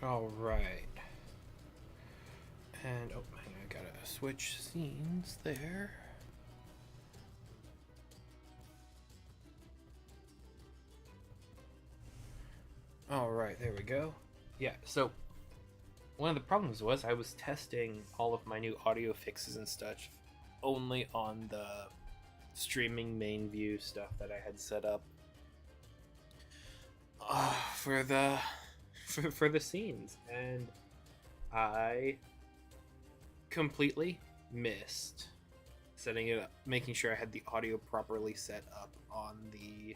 All right. And oh, hang on, I gotta switch scenes there. All right, there we go. Yeah, so one of the problems was I was testing all of my new audio fixes and stuff only on the streaming main view stuff that I had set up for the scenes, and I completely missed setting it up, making sure I had the audio properly set up on the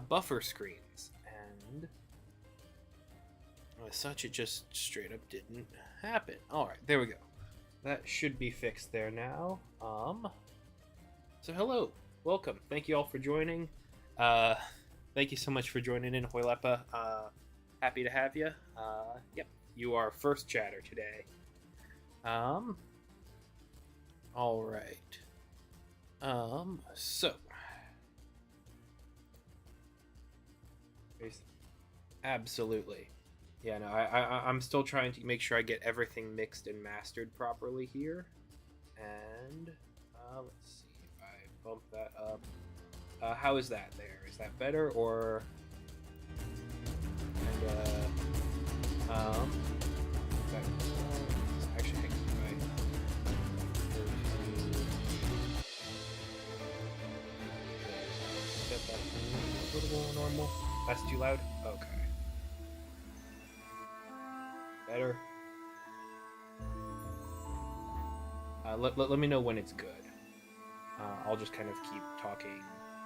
buffer screens, and as such, it just straight up didn't happen. All right, there we go. That should be fixed there now. So hello, welcome. Thank you all for joining. Thank you so much for joining in, Hoilepa. Happy to have you. Yep, you are first chatter today. All right. So. Absolutely. Yeah, no, I'm still trying to make sure I get everything mixed and mastered properly here. And, let's see if I bump that up. How is that there? Is that better, or... And, that, actually, hang on, if I set that a little more normal. That's too loud? Okay. Better. Let me know when it's good. I'll just kind of keep talking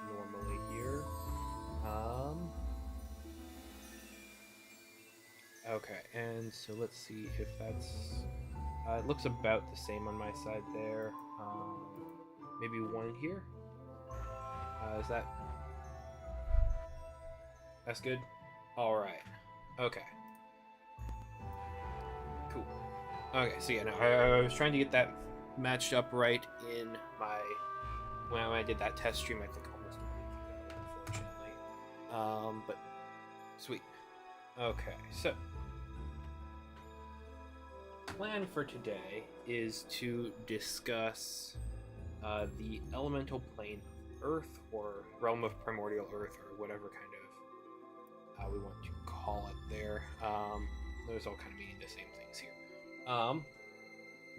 normally here. Okay, and so let's see if that's... it looks about the same on my side there. Maybe one here? Is that... That's good? Alright. Okay. Cool. Okay, so yeah, no, I was trying to get that matched up right in my... When I did that test stream, I think almost a week ago, unfortunately. But... Sweet. Okay, so... Plan for today is to discuss the elemental plane of Earth, or realm of primordial Earth, or whatever kind of we want to call it there. Those all kind of meaning the same things here.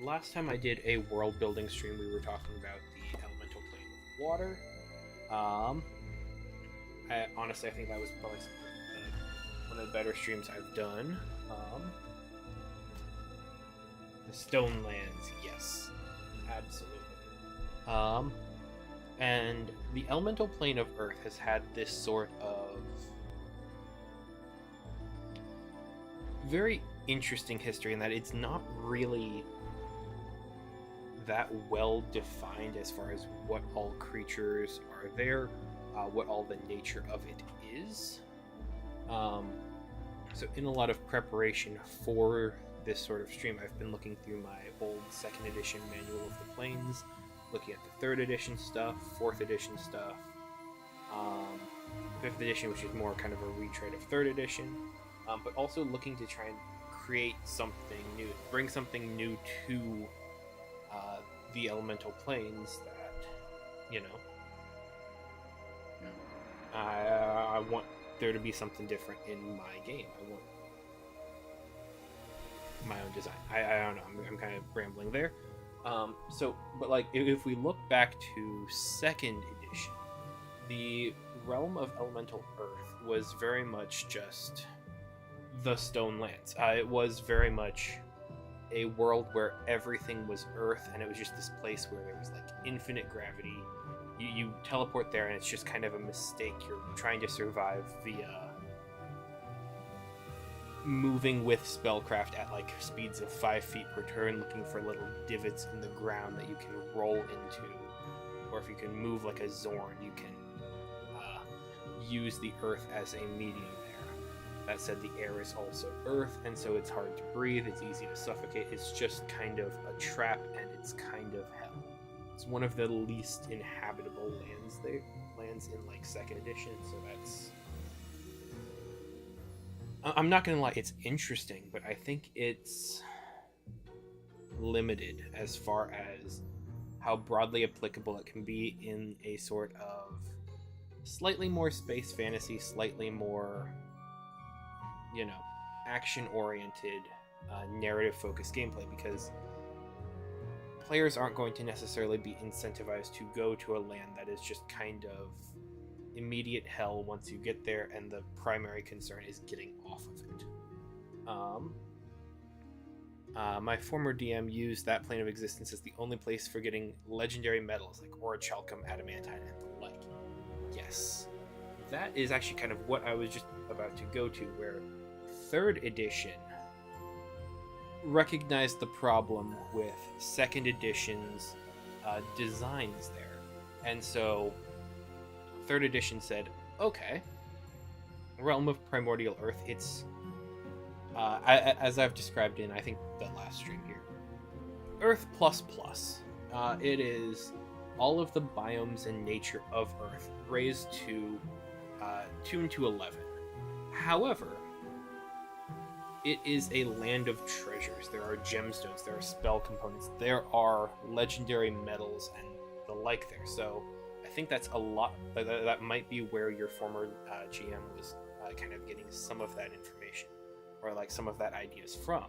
Last time I did a world building stream, we were talking about the elemental plane of water. Honestly, I think that was probably one of the better streams I've done. The stone lands, yes, absolutely. And the elemental plane of Earth has had this sort of very interesting history in that it's not really that well defined as far as what all creatures are there, what all the nature of it is. So in a lot of preparation for this sort of stream, I've been looking through my old 2nd edition manual of the planes, looking at the 3rd edition stuff, 4th edition stuff, 5th edition, which is more kind of a retread of 3rd edition, but also looking to try and create something new, bring something new to the elemental planes that, you know, I want there to be something different in my game. I want my own design. I don't know, I'm kind of rambling there. But like, if we look back to 2nd edition, the realm of elemental Earth was very much just the stone lands. It was very much a world where everything was Earth, and it was just this place where there was like infinite gravity. You teleport there, and it's just kind of a mistake. You're trying to survive via moving with spellcraft at like speeds of 5 feet per turn, looking for little divots in the ground that you can roll into, or if you can move like a Zorn, you can use the Earth as a medium there. That said, the air is also Earth, and so it's hard to breathe, it's easy to suffocate, it's just kind of a trap, and it's kind of hell. It's one of the least inhabitable lands in like 2nd edition, so that's I'm not gonna lie, it's interesting, but I think it's limited as far as how broadly applicable it can be in a sort of slightly more space fantasy, slightly more, action-oriented, narrative-focused gameplay, because players aren't going to necessarily be incentivized to go to a land that is just kind of immediate hell once you get there, and the primary concern is getting off of it. My former DM used that plane of existence as the only place for getting legendary metals like orichalcum, adamantine, and the like. Yes, that is actually kind of what I was just about to go to, where 3rd edition recognized the problem with 2nd edition's designs there. And so 3rd edition said, okay, Realm of Primordial Earth, it's as I've described in, I think, the last stream here, Earth plus plus. It is all of the biomes and nature of Earth raised to tuned to 11. However, it is a land of treasures. There are gemstones, there are spell components, there are legendary metals and the like there. So I think that's a lot. That might be where your former GM was kind of getting some of that information, or like some of that ideas from.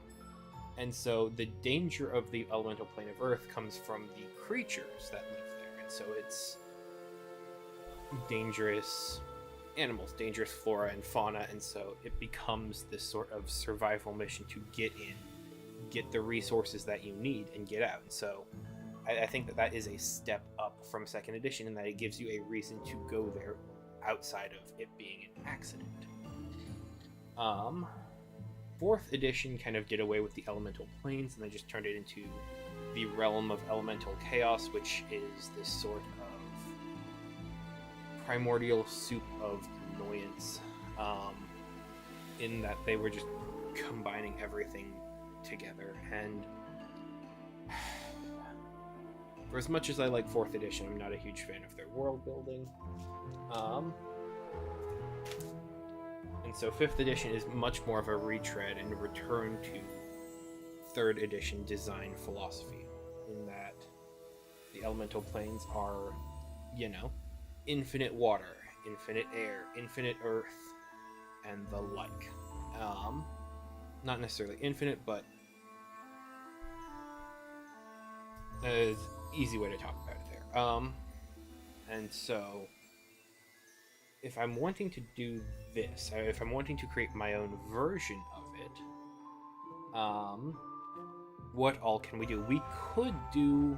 And so the danger of the elemental plane of Earth comes from the creatures that live there. And so it's dangerous animals, dangerous flora and fauna, and so it becomes this sort of survival mission to get in, get the resources that you need, and get out. And so I think that is a step up from 2nd edition, in that it gives you a reason to go there outside of it being an accident. 4th edition kind of did away with the elemental planes, and they just turned it into the realm of elemental chaos, which is this sort of primordial soup of annoyance, in that they were just combining everything together. And for as much as I like 4th edition, I'm not a huge fan of their world building. And so 5th edition is much more of a retread and a return to 3rd edition design philosophy, in that the elemental planes are, infinite water, infinite air, infinite earth, and the like. Not necessarily infinite, but an easy way to talk about it there. And so if I'm wanting to do this, if I'm wanting to create my own version of it, what all can we do? We could do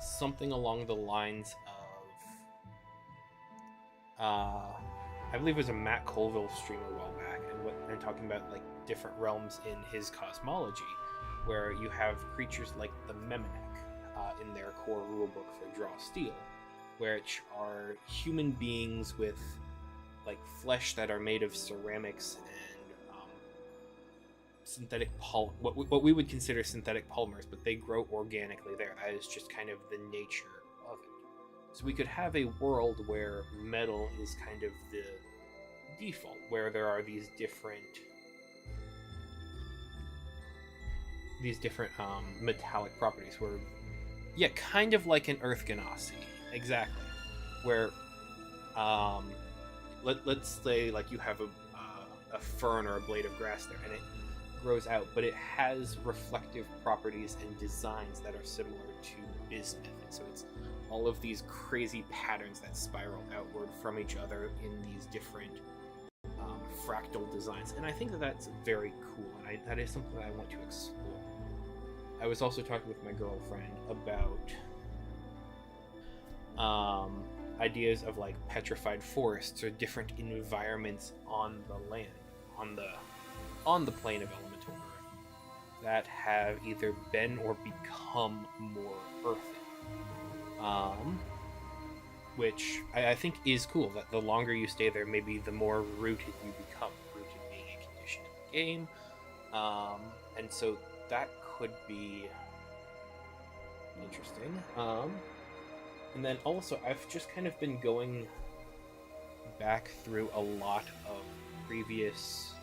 something along the lines of, I believe it was a Matt Colville stream a while back, and talking about like different realms in his cosmology, where you have creatures like the Memenek in their core rulebook for Draw Steel, which are human beings with like flesh that are made of ceramics and synthetic what we would consider synthetic polymers, but they grow organically there. That is just kind of the nature of it. So we could have a world where metal is kind of the default, where there are these different metallic properties, where kind of like an Earth Ganassi, exactly, where let's say like you have a fern or a blade of grass there, and it grows out, but it has reflective properties and designs that are similar to bismuth. And so it's all of these crazy patterns that spiral outward from each other in these different fractal designs. And I think that that's very cool, and that is something that I want to explore. I was also talking with my girlfriend about ideas of like petrified forests or different environments on the land, on the plane of elemental earth, that have either been or become more earthen, which I think is cool. That the longer you stay there, maybe the more rooted you become, rooted being a condition of the game, and so that could be interesting. And then also, I've just kind of been going back through a lot of previous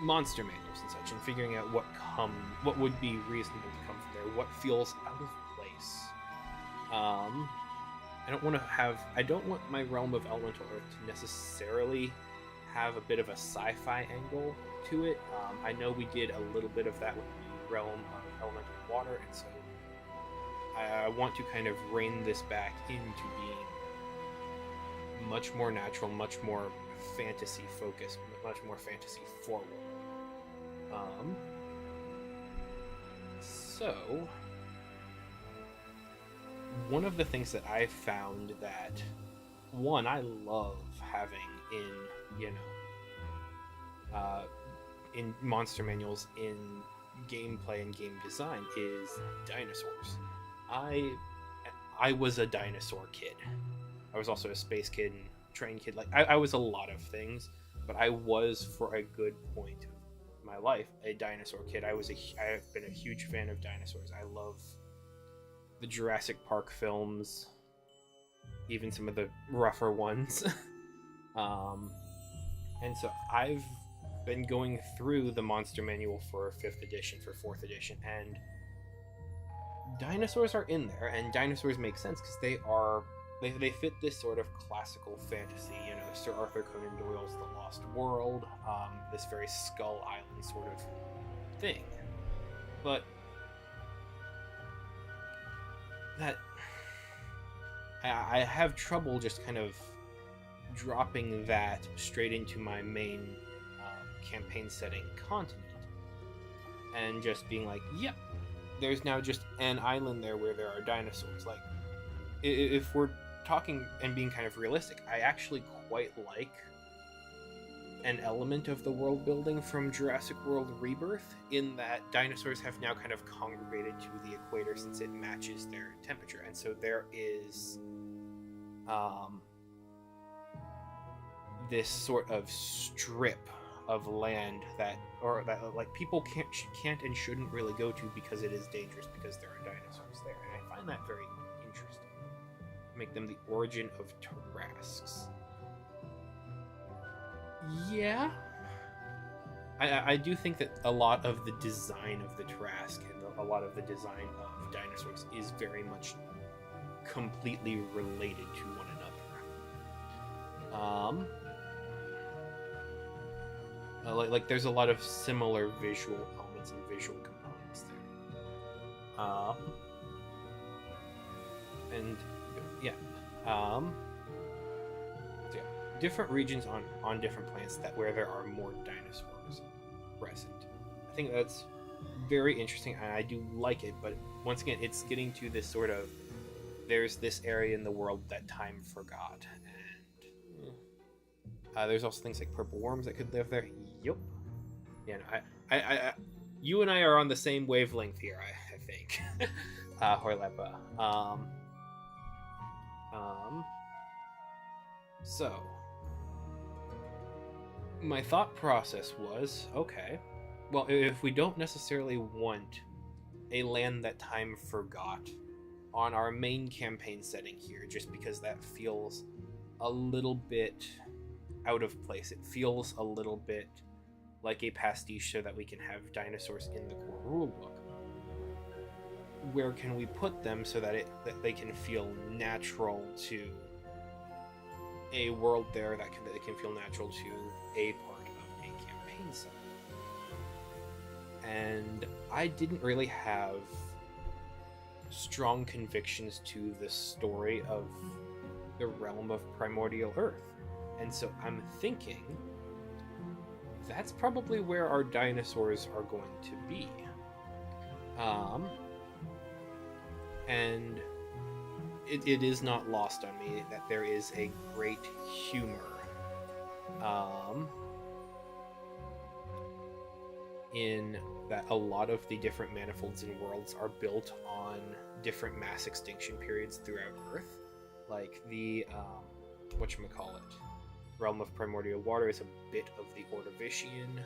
monster manuals and such, and figuring out what would be reasonable to come from there, what feels out of place. I don't want my Realm of Elemental Earth to necessarily have a bit of a sci-fi angle to it. I know we did a little bit of that with the Realm of Elemental Water, and so I want to kind of rein this back into being much more natural, much more fantasy focused, much more fantasy forward. So one of the things that I found that I love having in monster manuals, in gameplay and game design, is dinosaurs. I was a dinosaur kid. I was also a space kid and train kid. Like I was a lot of things, but I was, for a good point of my life, a dinosaur kid. I've been a huge fan of dinosaurs. I love the Jurassic Park films, even some of the rougher ones. And so I've been going through the monster manual for 5th edition, for 4th edition, and dinosaurs are in there, and dinosaurs make sense because they fit this sort of classical fantasy, Sir Arthur Conan Doyle's The Lost World, this very Skull Island sort of thing. But that I have trouble just kind of dropping that straight into my main campaign setting continent and just being like, yep, there's now just an island there where there are dinosaurs. Like, if we're talking and being kind of realistic, I actually quite like an element of the world building from Jurassic World Rebirth, in that dinosaurs have now kind of congregated to the equator since it matches their temperature, and so there is this sort of strip of land that like people can't and shouldn't really go to because it is dangerous, because there are dinosaurs there, and I find that very interesting. Make them the origin of Tarrasques. Yeah, I do think that a lot of the design of the Tarrasque and a lot of the design of dinosaurs is very much completely related to one another. Like there's a lot of similar visual elements and visual components there. And yeah, so yeah, different regions on different planets where there are more dinosaurs present. I think that's very interesting, and I do like it. But once again, it's getting to this sort of, there's this area in the world that time forgot, and there's also things like purple worms that could live there. Yep. Yeah, no, I you and I are on the same wavelength here, I think. Horlepa. So my thought process was, okay, well, if we don't necessarily want a land that time forgot on our main campaign setting here, just because that feels a little bit out of place. It feels a little bit like a pastiche so that we can have dinosaurs in the core rulebook. Where can we put them so that they can feel natural to a world there, that they can feel natural to a part of a campaign setting? And I didn't really have strong convictions to the story of the realm of Primordial Earth. And so I'm thinking that's probably where our dinosaurs are going to be. And it is not lost on me that there is a great humor in that a lot of the different manifolds and worlds are built on different mass extinction periods throughout Earth. Like the whatchamacallit, Realm of Primordial Water is a bit of the Ordovician.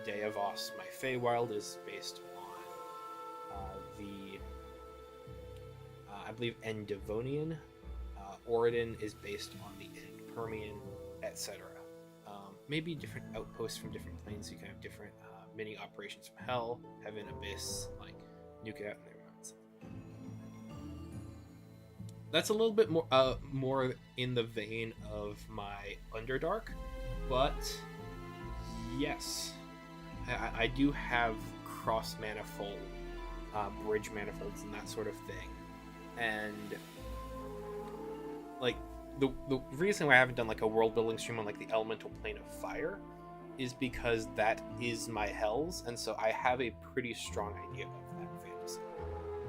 Deavos, my Feywild, is based on the I believe Endivonian. Oridon is based on the End Permian, etc. maybe different outposts from different planes. You can have different mini operations from Hell, Heaven, Abyss, like nuke it out in their minds. That's a little bit more in the vein of my Underdark, but yes, I do have cross manifold, bridge manifolds, and that sort of thing, and like the reason why I haven't done like a world building stream on like the elemental plane of fire is because that is my Hells, and so I have a pretty strong idea of that fantasy.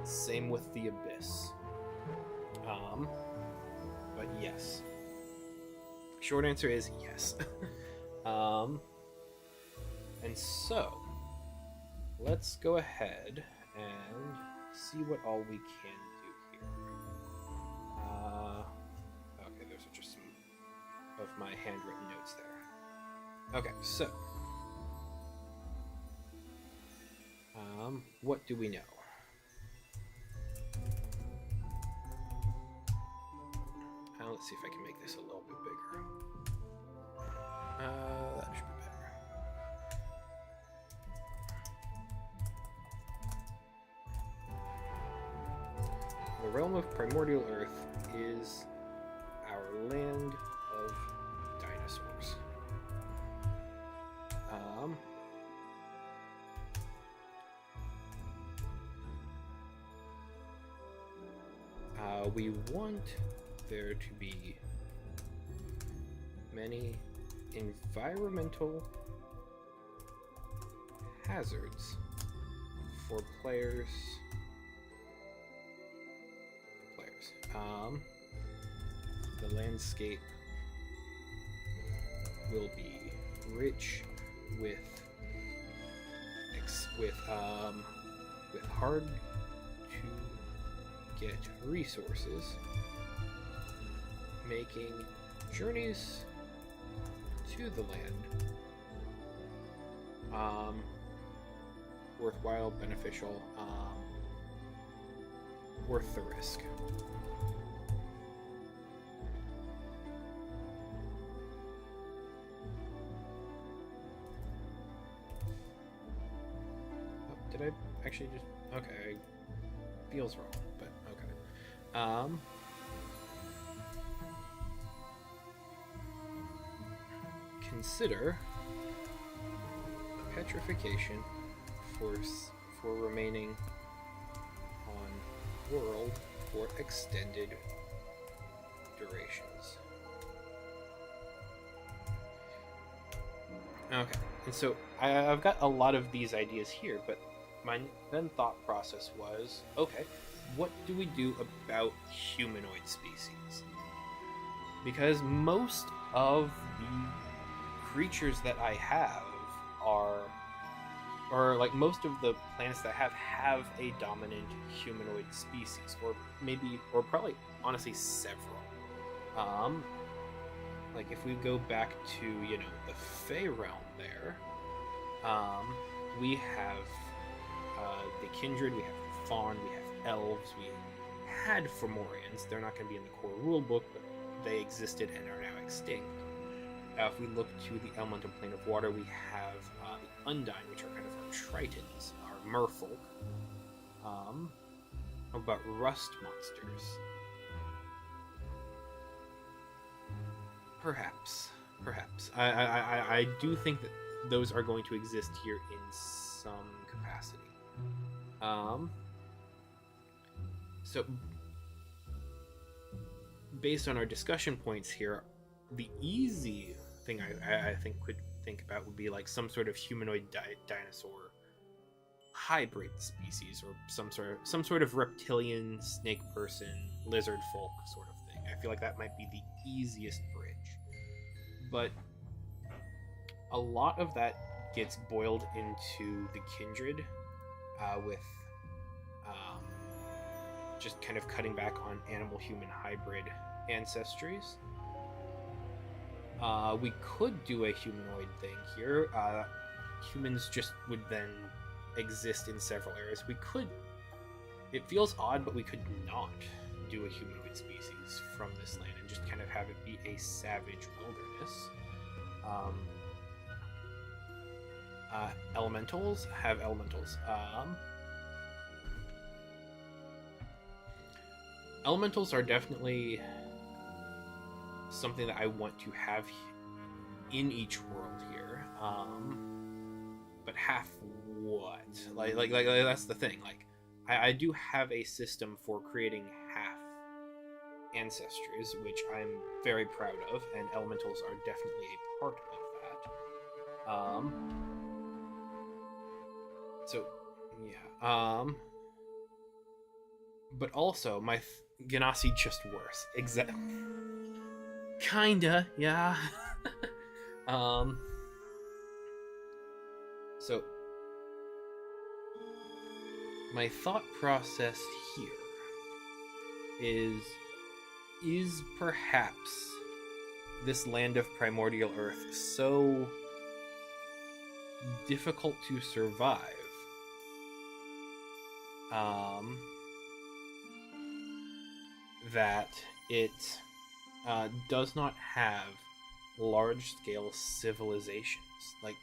Same with the Abyss. But yes. Short answer is yes. And so let's go ahead and see what all we can do here. Okay, there's just some of my handwritten notes there. Okay, so what do we know? Let's see if I can make this a little bit bigger. That should be better. The realm of Primordial Earth is our land of dinosaurs. We want there to be many environmental hazards for players. The landscape will be rich with hard to get resources, making journeys to the land worthwhile, beneficial, worth the risk. Oh, did I actually just... Okay, feels wrong, but okay. Consider petrification for remaining on world for extended durations. Okay, and so I've got a lot of these ideas here, but my then thought process was, okay, what do we do about humanoid species? Because most of the creatures that I have or like most of the planets that I have a dominant humanoid species, or probably honestly several. Like if we go back to, you know, the Fey realm there, we have the Kindred, we have the Fawn, we have Elves, we had Fomorians. They're not going to be in the core rulebook, but they existed and are now extinct. If we look to the elemental plane of water, we have the Undyne, which are kind of our Tritons, our Merfolk. How about Rust monsters? Perhaps. I do think that those are going to exist here in some capacity. So, based on our discussion points here, the easy thing I think could think about would be like some sort of humanoid dinosaur hybrid species, or some sort of reptilian, snake person, lizard folk sort of thing. I feel like that might be the easiest bridge, but a lot of that gets boiled into the Kindred, with just kind of cutting back on animal-human hybrid ancestries. We could do a humanoid thing here. Humans just would then exist in several areas. We could... It feels odd, but we could not do a humanoid species from this land and just kind of have it be a savage wilderness. Elementals have elementals. Elementals are definitely something that I want to have in each world here. But half what? Like that's the thing. Like, I do have a system for creating half ancestries, which I'm very proud of, and elementals are definitely a part of that. So yeah. But also my Ganassi just worse. Exactly. Kinda, yeah. So my thought process here is perhaps this land of primordial earth so difficult to survive that it does not have large-scale civilizations. Like,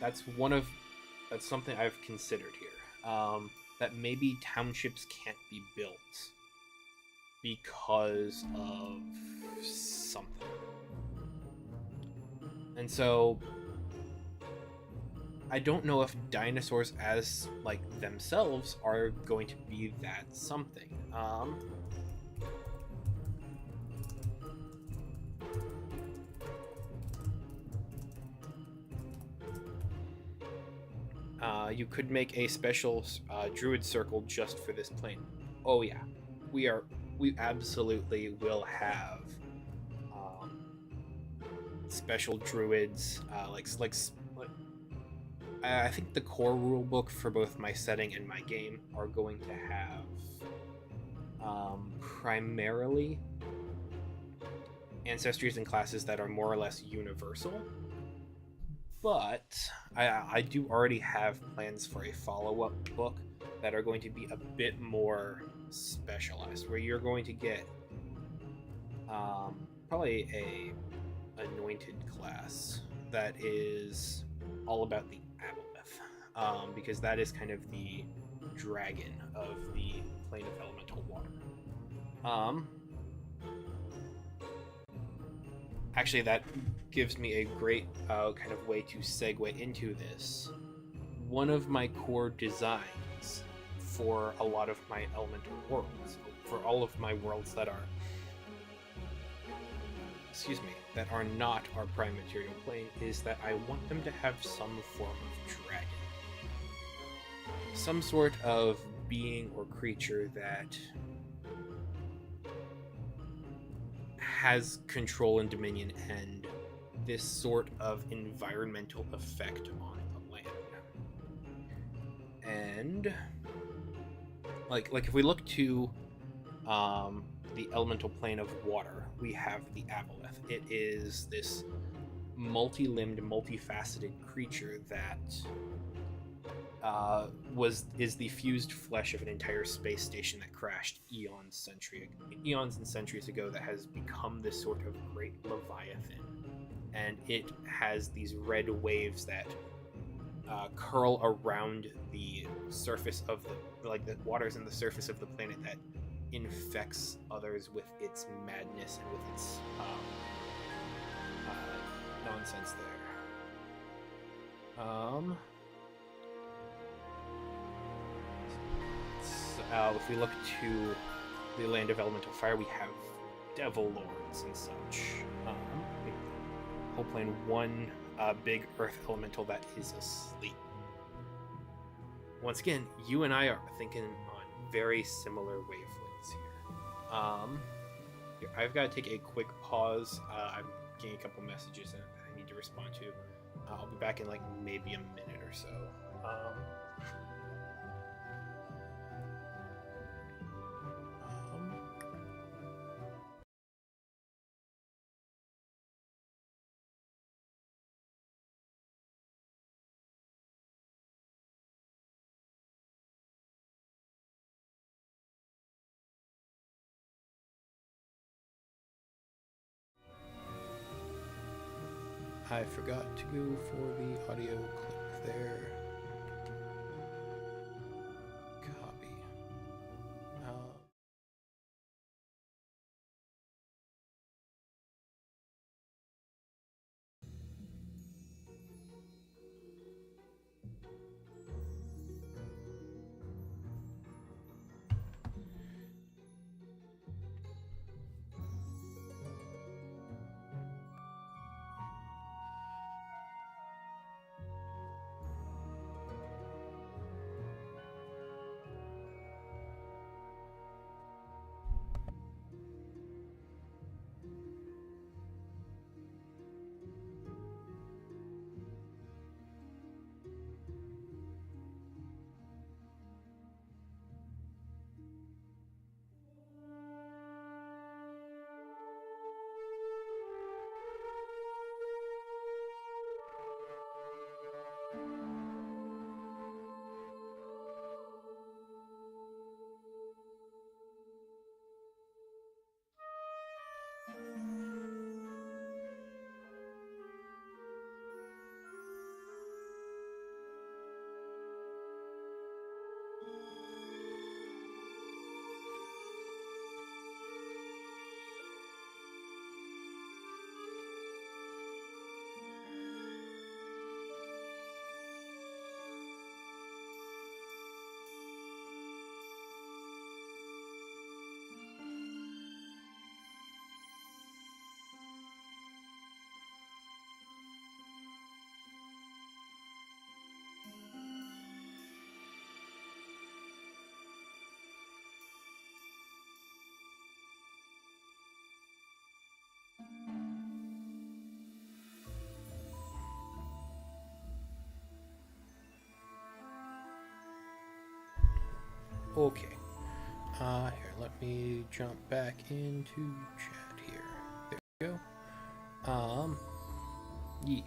that's something I've considered here. That maybe townships can't be built because of something. And so I don't know if dinosaurs as like themselves are going to be that something. You could make a special druid circle just for this plane. Oh yeah, we absolutely will have special druids. I think the core rulebook for both my setting and my game are going to have primarily ancestries and classes that are more or less universal. But I do already have plans for a follow-up book that are going to be a bit more specialized, where you're going to get probably a anointed class that is all about the aboleth, because that is kind of the dragon of the plane of elemental water. Actually, that gives me a great kind of way to segue into this. One of my core designs for a lot of my elemental worlds, for all of my worlds that are, that are not our prime material plane, is that I want them to have some form of dragon. Some sort of being or creature that has control and dominion and this sort of environmental effect on the land. And like if we look to the elemental plane of water, we have the aboleth. It is this multi-limbed, multifaceted creature that is the fused flesh of an entire space station that crashed eons and centuries ago, that has become this sort of great leviathan, and it has these red waves that curl around the surface of the waters and the surface of the planet, that infects others with its madness and with its nonsense there. If we look to the land of elemental fire, we have devil lords and such. Whole plane, one big earth elemental that is asleep. Once again, you and I are thinking on very similar wavelengths here. I've got to take a quick pause. I'm getting a couple messages that I need to respond to. I'll be back in like maybe a minute or so. I forgot to go for the audio clip there. Copy. Okay. Here, let me jump back into chat here. There we go. Yeah.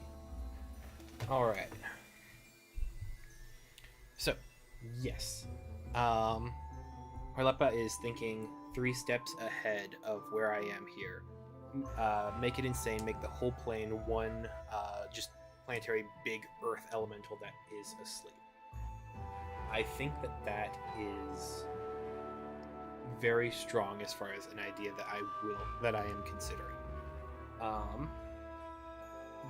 Alright. So, yes. Harlepa is thinking 3 steps ahead of where I am here. Make it insane, make the whole plane one just planetary big earth elemental that is asleep. I think that is very strong as far as an idea that I am considering.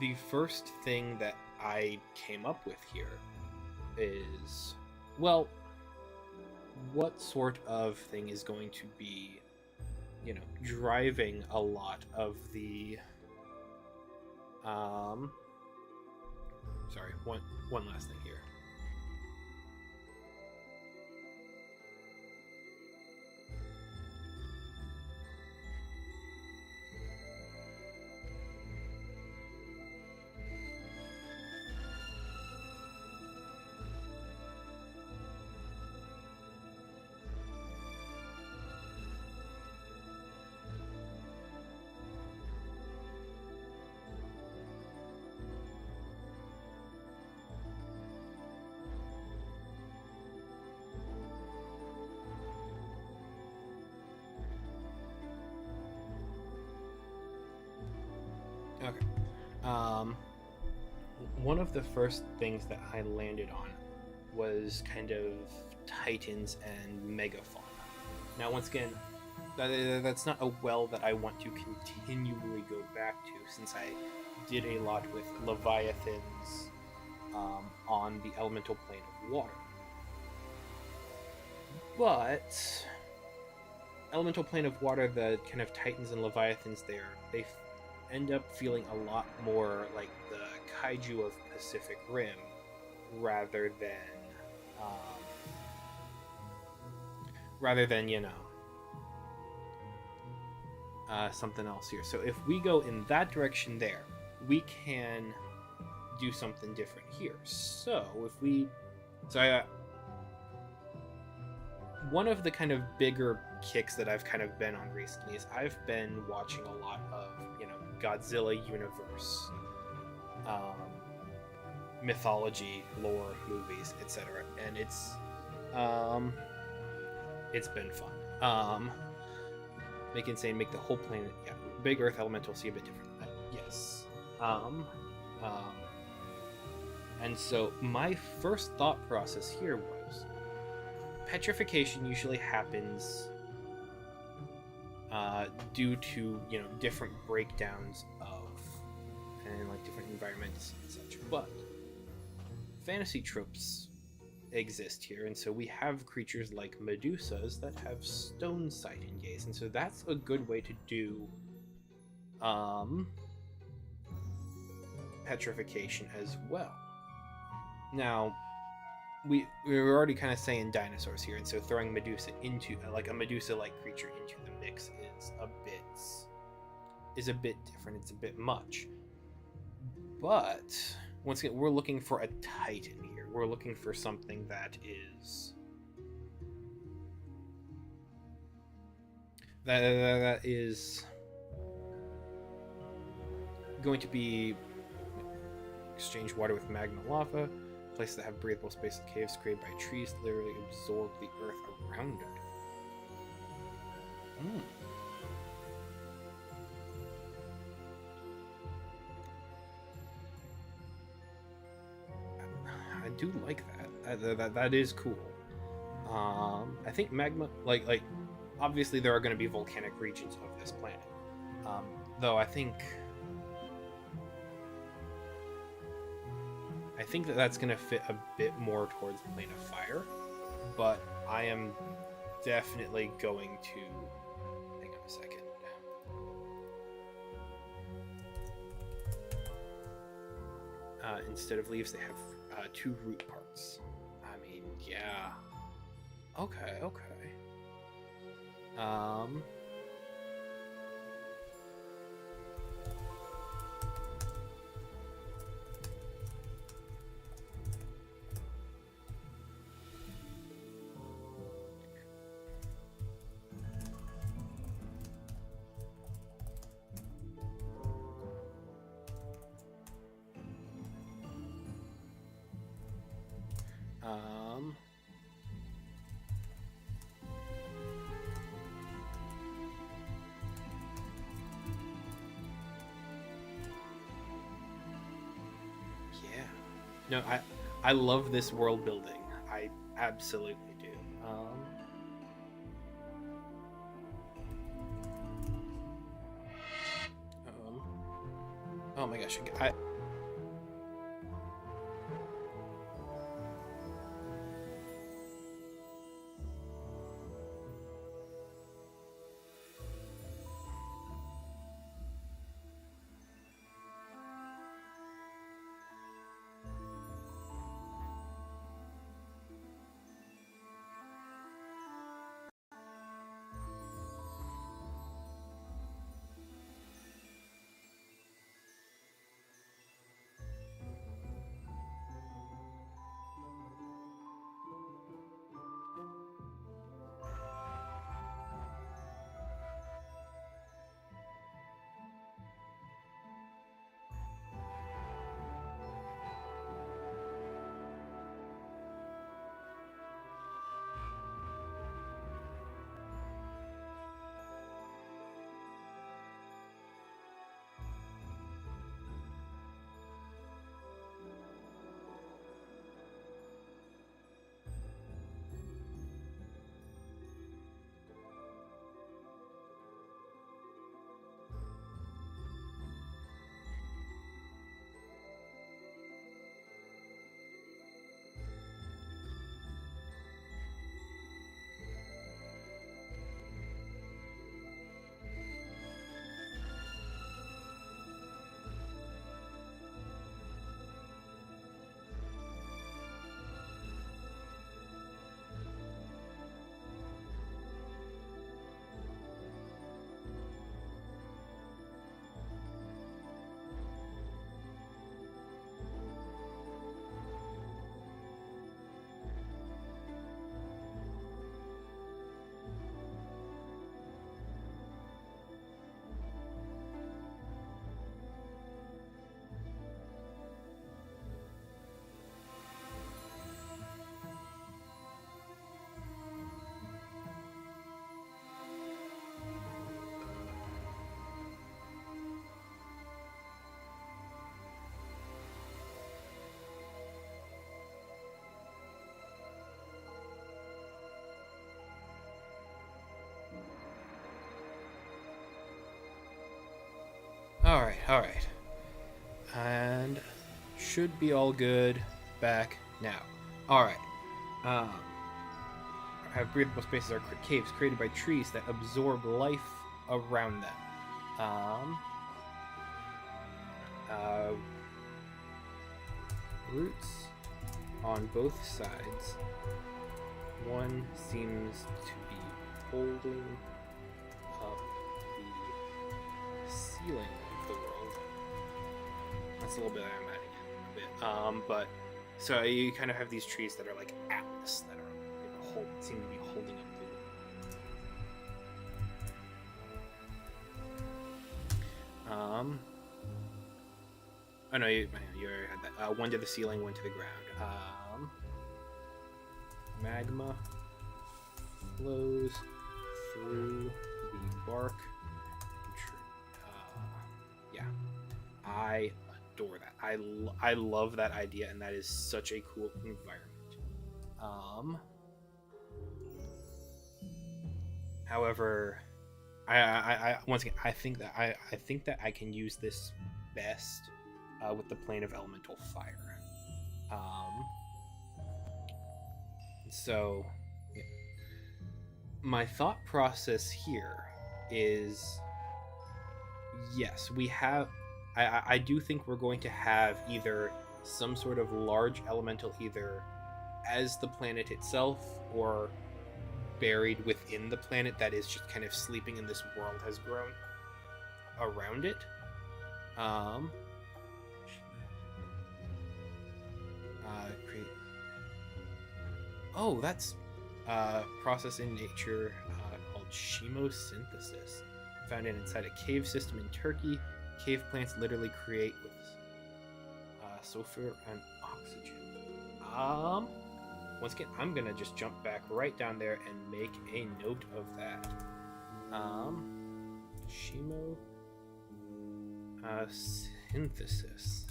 The first thing that I came up with here is, well, what sort of thing is going to be, driving a lot of the sorry, one last thing here. Okay. One of the first things that I landed on was kind of Titans and Megafauna. Now, once again, that's not a well that I want to continually go back to, since I did a lot with Leviathans on the elemental plane of water. But elemental plane of water, the kind of Titans and Leviathans there, they end up feeling a lot more like the kaiju of Pacific Rim rather than something else here. So if we go in that direction there, we can do something different here. So one of the kind of bigger kicks that I've kind of been on recently is I've been watching a lot of Godzilla universe mythology, lore, movies, etc., and it's been fun. Make insane, make the whole planet big earth elemental see a bit different than that. Yes. Um, and so my first thought process here was petrification usually happens due to different breakdowns of and like different environments and such. But fantasy tropes exist here, and so we have creatures like Medusas that have stone sight and gaze, and so that's a good way to do petrification as well. Now, we were already kind of saying dinosaurs here, and so throwing Medusa into like a Medusa-like creature into the mix is a bit different. It's a bit much. But once again, we're looking for a titan here. We're looking for something that is going to be exchange water with magma lava. Places that have breathable space and caves created by trees literally absorb the earth around it. I do like that. That is cool. I think magma, like obviously there are going to be volcanic regions of this planet. Though I think that that's going to fit a bit more towards the plane of fire, but I am definitely going to hang on a second. Instead of leaves, they have 2 root parts. I mean, yeah. Okay. Yeah. No, I love this world building. I absolutely do. Oh my gosh, Alright. And should be all good back now. Alright. Have breathable spaces are caves created by trees that absorb life around them. Roots on both sides. One seems to be holding up the ceiling of the world. That's a little bit I'm adding in a bit. But so you kind of have these trees that are like atlas that are seem to be holding up the world. Oh no, you already had that. One to the ceiling, one to the ground. Magma flows through the bark. Yeah, I adore that. I love that idea, and that is such a cool environment. However, I once again I think that I can use this best with the plane of elemental fire. So yeah. My thought process here is, yes, we have. I do think we're going to have either some sort of large elemental, either as the planet itself or buried within the planet that is just kind of sleeping in this world has grown around it. Create. Oh, that's a process in nature called chemosynthesis, found inside a cave system in Turkey. Cave plants literally create with sulfur and oxygen. Once again, I'm gonna just jump back right down there and make a note of that. Synthesis.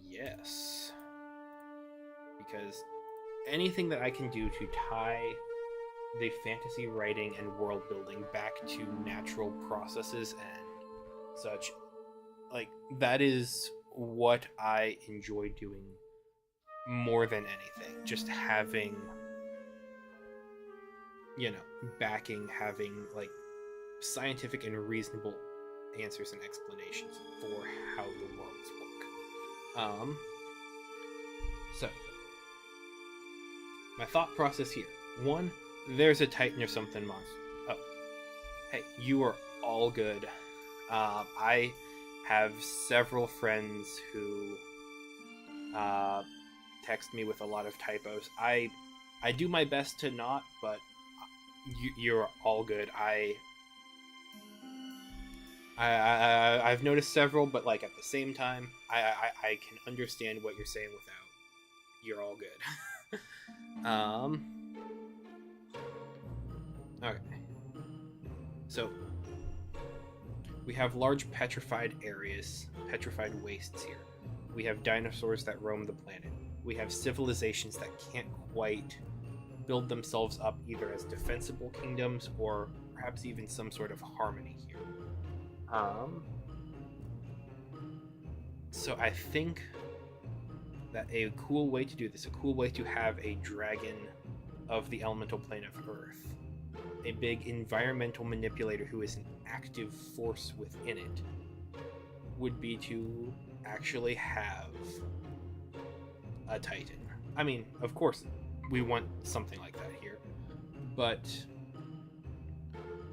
Yes. Because anything that I can do to tie the fantasy writing and world building back to natural processes and such, like, that is what I enjoy doing more than anything. Just having, backing, having like scientific and reasonable answers and explanations for how the worlds work. So my thought process here: one, there's a Titan or something monster. Oh, hey, you are all good. I have several friends who text me with a lot of typos. I do my best to not, but you're all good. I've noticed several, but like at the same time, I can understand what you're saying without. You're all good. Okay. So we have large petrified areas, petrified wastes here. We have dinosaurs that roam the planet. We have civilizations that can't quite build themselves up either as defensible kingdoms or perhaps even some sort of harmony here. So I think that a cool way to do this, a cool way to have a dragon of the elemental plane of Earth, a big environmental manipulator who is an active force within it, would be to actually have a Titan. I mean, of course, we want something like that here, but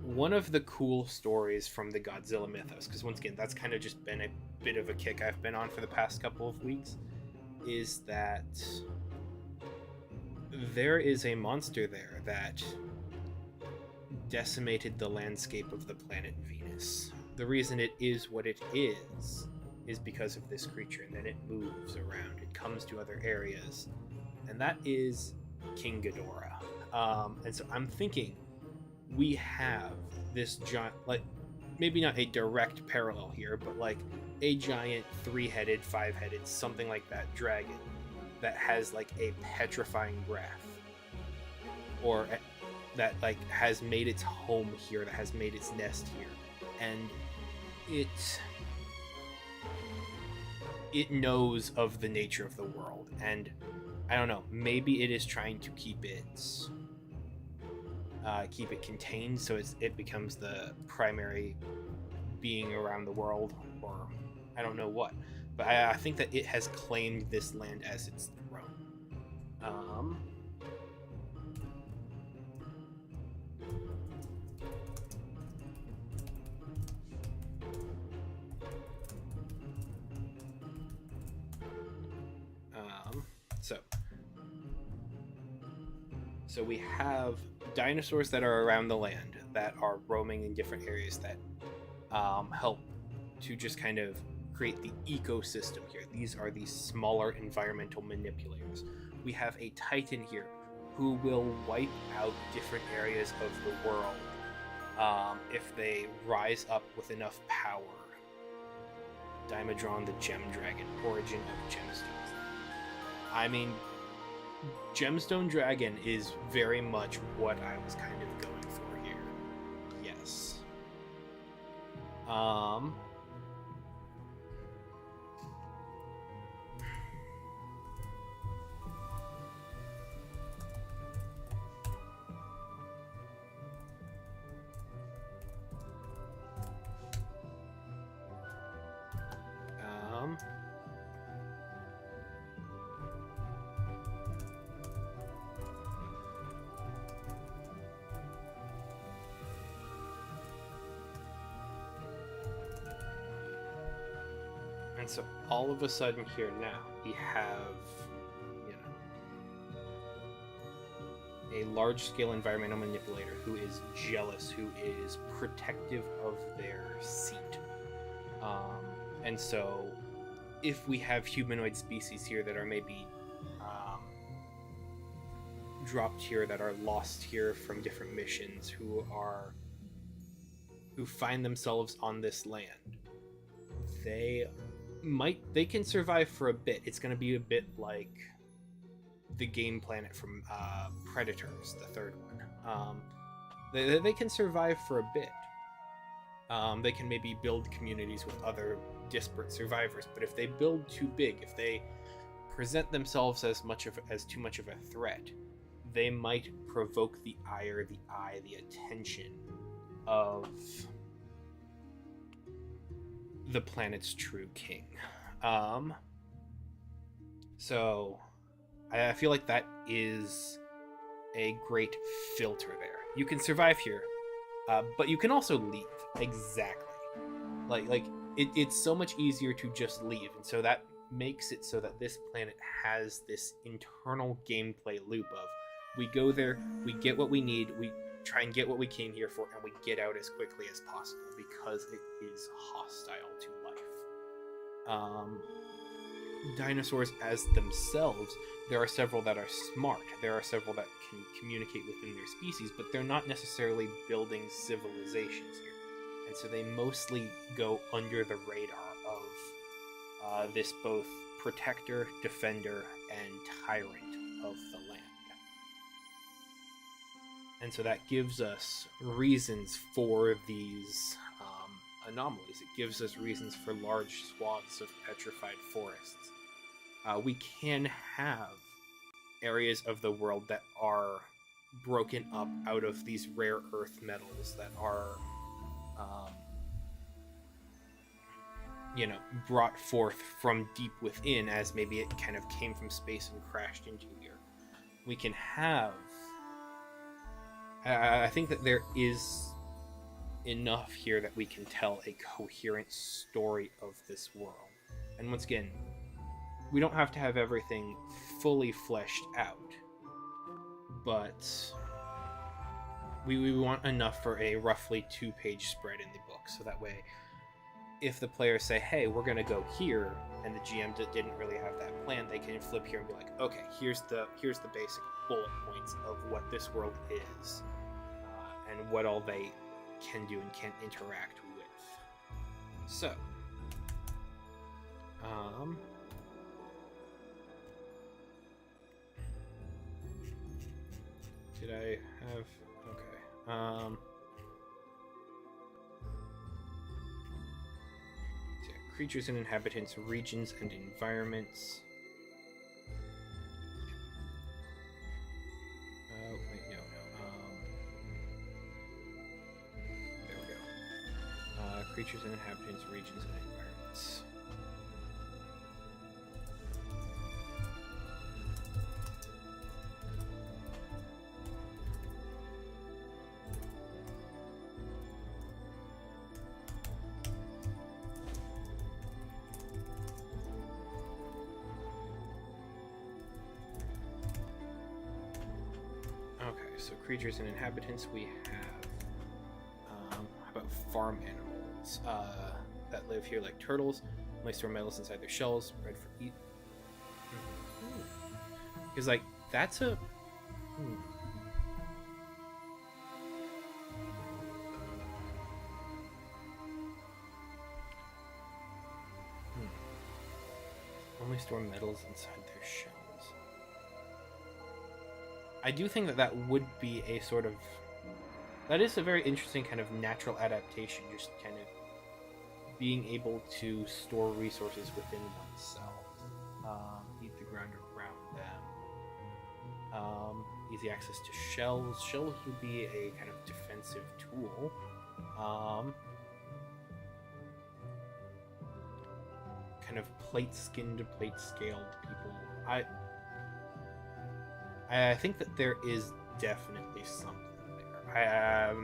one of the cool stories from the Godzilla mythos, because once again, that's kind of just been a bit of a kick I've been on for the past couple of weeks, is that there is a monster there that decimated the landscape of the planet Venus. The reason it is what it is because of this creature, and then it moves around. It comes to other areas, and that is King Ghidorah. And so I'm thinking we have this giant, like, maybe not a direct parallel here, but like a giant 3-headed, 5-headed, something like that dragon that has like a petrifying breath, or that like has made its home here, that has made its nest here, and it it knows of the nature of the world, and I don't know, maybe it is trying to keep it contained, so it becomes the primary being around the world, or I don't know what, but I think that it has claimed this land as its throne. So we have dinosaurs that are around the land that are roaming in different areas that help to just kind of create the ecosystem here. These are the smaller environmental manipulators. We have a titan here who will wipe out different areas of the world if they rise up with enough power. Dimedron the Gem Dragon, origin of gemstones. I mean, Gemstone Dragon is very much what I was kind of going for here. Yes. And so all of a sudden here now, we have, a large-scale environmental manipulator who is jealous, who is protective of their seat. And so if we have humanoid species here that are maybe dropped here, that are lost here from different missions, who find themselves on this land, they can survive for a bit. It's going to be a bit like the game planet from Predators, the third one. They can survive for a bit. They can maybe build communities with other disparate survivors, but if they build too big, if they present themselves as too much of a threat, they might provoke the ire, the attention of the planet's true king. So I feel like that is a great filter there. You can survive here, but you can also leave. Exactly. Like it's so much easier to just leave, and so that makes it so that this planet has this internal gameplay loop of, we go there, we get what we need, we try and get what we came here for, and we get out as quickly as possible because it is hostile to life. Dinosaurs as themselves, there are several that are smart, there are several that can communicate within their species, but they're not necessarily building civilizations here. And so they mostly go under the radar of this both protector, defender, and tyrant of the land. And so that gives us reasons for these anomalies. It gives us reasons for large swaths of petrified forests. We can have areas of the world that are broken up out of these rare earth metals that are brought forth from deep within, as maybe it kind of came from space and crashed into here. We can have, I think that there is enough here that we can tell a coherent story of this world. And once again, we don't have to have everything fully fleshed out, but we want enough for a roughly 2-page spread in the book, so that way if the players say, hey, we're going to go here, and the GM didn't really have that plan, they can flip here and be like, okay, here's the basic bullet points of what this world is, and what all they can do and can interact with. So, did I have... Okay. creatures and inhabitants, regions and environments. Wait, no. There we go. Creatures and inhabitants, regions and environments. So creatures and inhabitants, we have how about farm animals that live here, like turtles. Only store metals inside their shells, bred for eat. Because like that's a only store metals inside their shells. I do think that would be a sort of... That is a very interesting kind of natural adaptation, just kind of being able to store resources within oneself. Eat the ground around them. Easy access to shells. Shells would be a kind of defensive tool. Kind of plate-skinned, plate-scaled people. I think that there is definitely something there.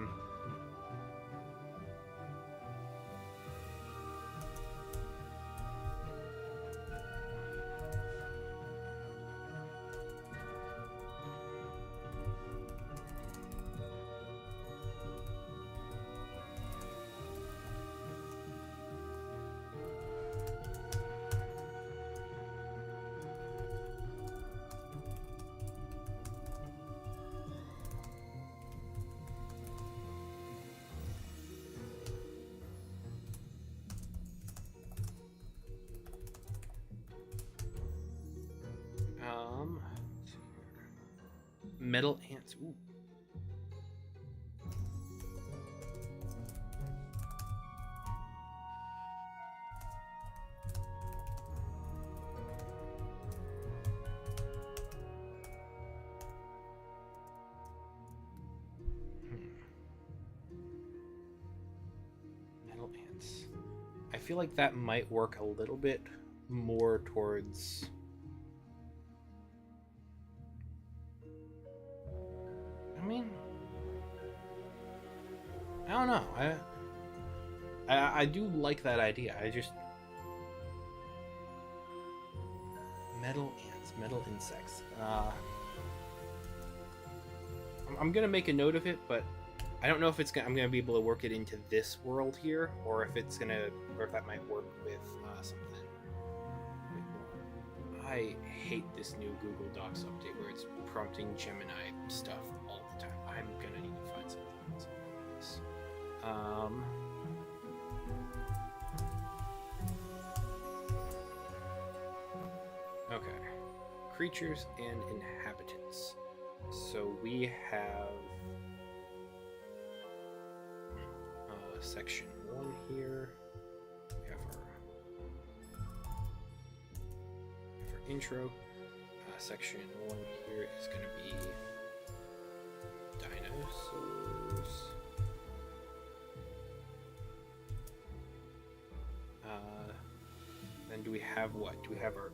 Metal ants. Ooh. Metal ants. I feel like that might work a little bit more towards... I mean, I don't know. I do like that idea. I just... Metal ants, metal insects. I'm gonna make a note of it, but I don't know if I'm gonna be able to work it into this world here, or if it's gonna, or if that might work with something. I hate this new Google Docs update where it's prompting Gemini stuff all the time. I'm gonna need to find something else about this. Okay. Creatures and inhabitants. So we have section 1 here. We have our intro. Section 1 here is going to be dinosaurs. Then do we have what? Do we have our...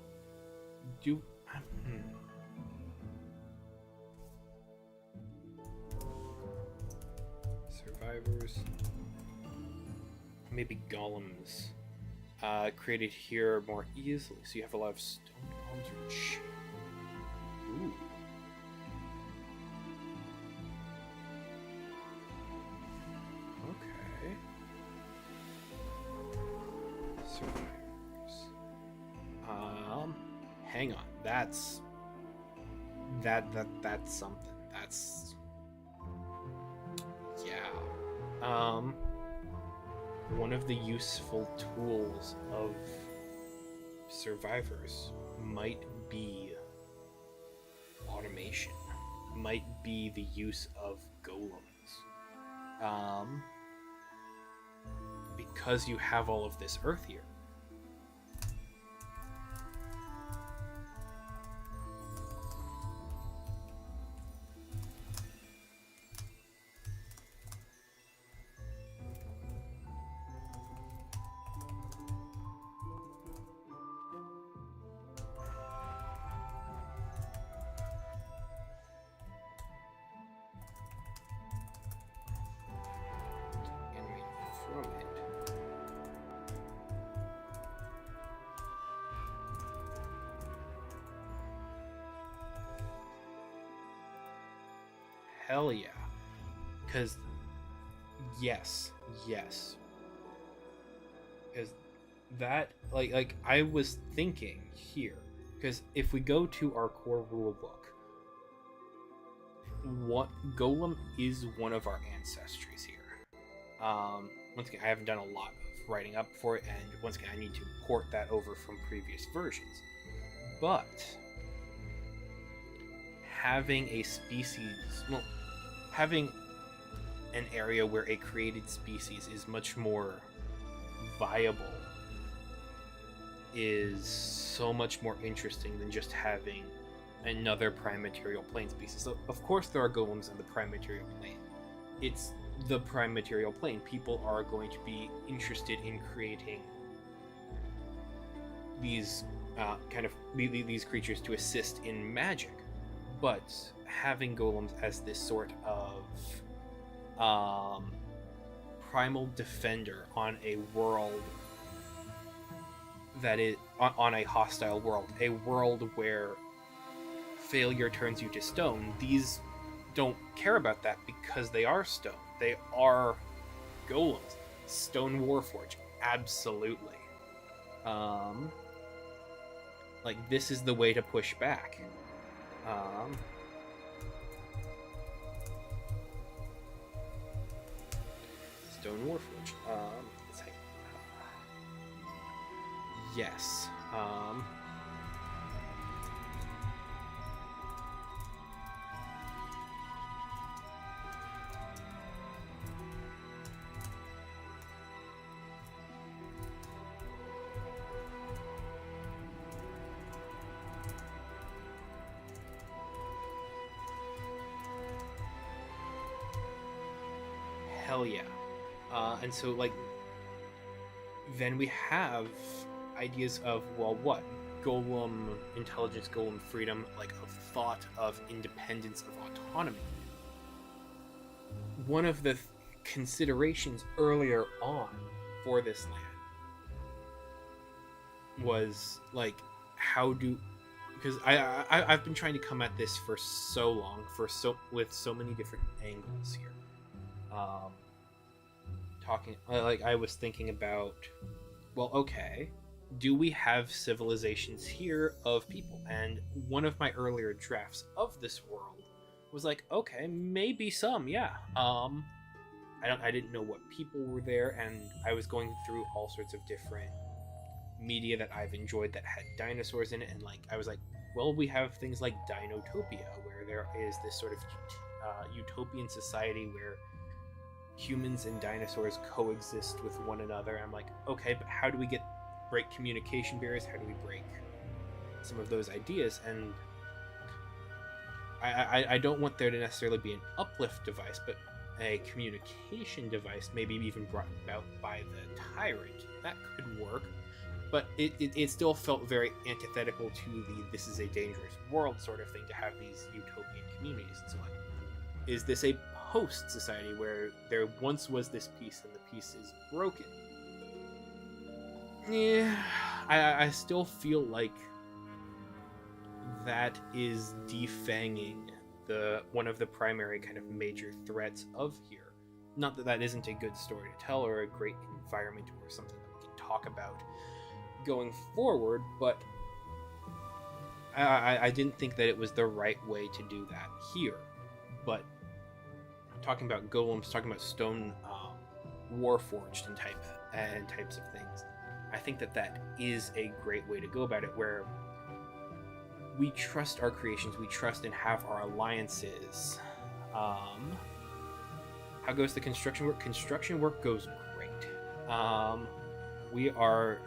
Survivors. Maybe golems. Created here more easily. So you have a lot of stone golems or shit. Ooh. Okay. Survivors. Hang on. That's something. That's... Yeah. One of the useful tools of survivors might be automation, might be the use of golems. Because you have all of this earth here, Hell yeah. Because, yes. Because that, like I was thinking here, because if we go to our core rulebook, what Golem is one of our ancestries here. Once again, I haven't done a lot of writing up for it, and once again, I need to port that over from previous versions. But having a species, well, having an area where a created species is much more viable is so much more interesting than just having another prime material plane species. So of course there are golems in the prime material plane. It's the prime material plane. People are going to be interested in creating these these creatures to assist in magic, but having golems as this sort of primal defender on a world that is on a hostile world, a world where failure turns you to stone. These don't care about that because they are stone. They are golems. Stone Warforge, absolutely. Like, this is the way to push back. Stone Warforge. Let's see. Yes. Hell yeah. And so, like, then we have ideas of, well, what? Golem intelligence, golem freedom, like, of thought, of independence, of autonomy. One of the considerations earlier on for this land was, like, how do... Because I've been trying to come at this for so long, with so many different angles here. I was thinking about, well, okay, do we have civilizations here of people? And one of my earlier drafts of this world was like, okay, maybe some, yeah. I didn't know what people were there, and I was going through all sorts of different media that I've enjoyed that had dinosaurs in it, and like I was like, well, we have things like Dinotopia, where there is this sort of utopian society where humans and dinosaurs coexist with one another. I'm like, okay, but how do we break communication barriers? How do we break some of those ideas? And I don't want there to necessarily be an uplift device, but a communication device, maybe even brought about by the tyrant. That could work, but it still felt very antithetical to the "this is a dangerous world" sort of thing to have these utopian communities. And so, like, is this a post society where there once was this piece and the piece is broken? Yeah, I still feel like that is defanging one of the primary kind of major threats of here. Not that that isn't a good story to tell or a great environment or something that we can talk about going forward, but I didn't think that it was the right way to do that here. But talking about golems, talking about stone warforged and types of things, I think that is a great way to go about it, where we trust our creations, we trust and have our alliances. How goes the construction work? Construction work goes great. We are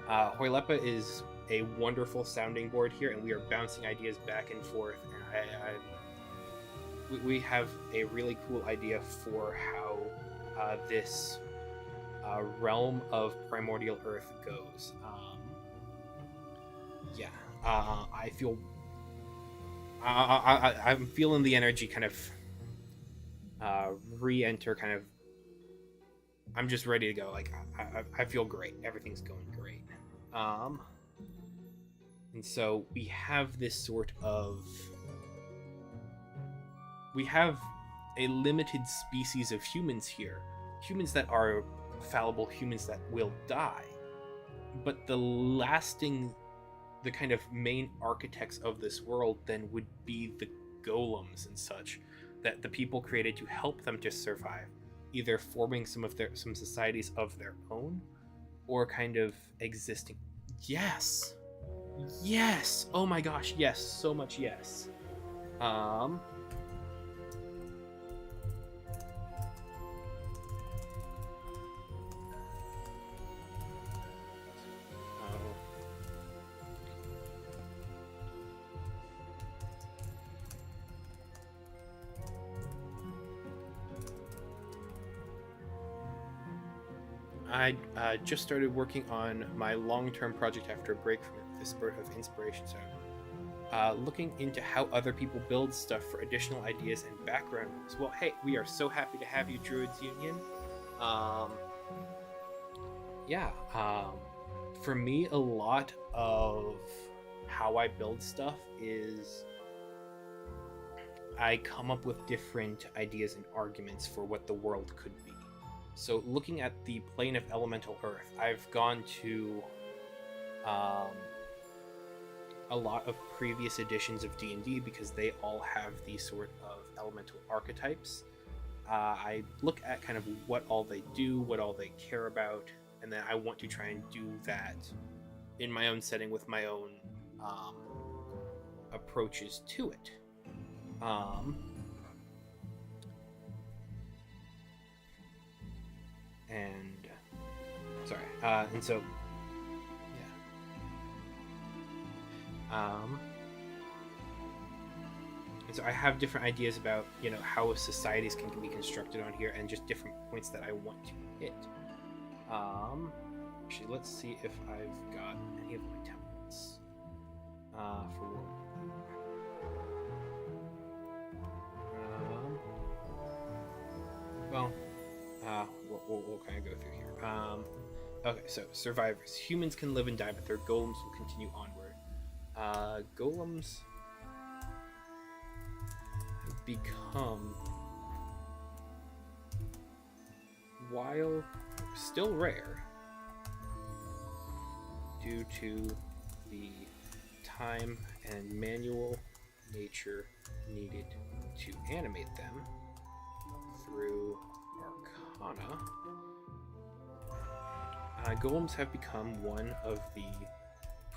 Hoilepa is a wonderful sounding board here, and we are bouncing ideas back and forth, and we have a really cool idea for how this realm of primordial earth goes. I feel I'm feeling the energy kind of re-enter, kind of. I'm just ready to go. Like, I feel great. Everything's going great. And so we have this sort of... We have a limited species of humans here, humans that are fallible, humans that will die, but the kind of main architects of this world then would be the golems and such that the people created to help them to survive, either forming some societies of their own or kind of existing. Yes, oh my gosh, yes, so much yes. I just started working on my long-term project after a break from the spurt of inspiration. So, looking into how other people build stuff for additional ideas and background as well. Hey, we are so happy to have you, Druids Union. For me, a lot of how I build stuff is I come up with different ideas and arguments for what the world could be. So looking at the plane of elemental earth, I've gone to a lot of previous editions of D&D because they all have these sort of elemental archetypes. I look at kind of what all they do, what all they care about, and then I want to try and do that in my own setting with my own approaches to it. And so I have different ideas about, how societies can be constructed on here and just different points that I want to hit. Actually, let's see if I've got any of my templates for world. We'll kind of go through here. Okay, so survivors. Humans can live and die, but their golems will continue onward. Golems have become, while still rare, due to the time and manual nature needed to animate them through Arcana. Golems have become one of the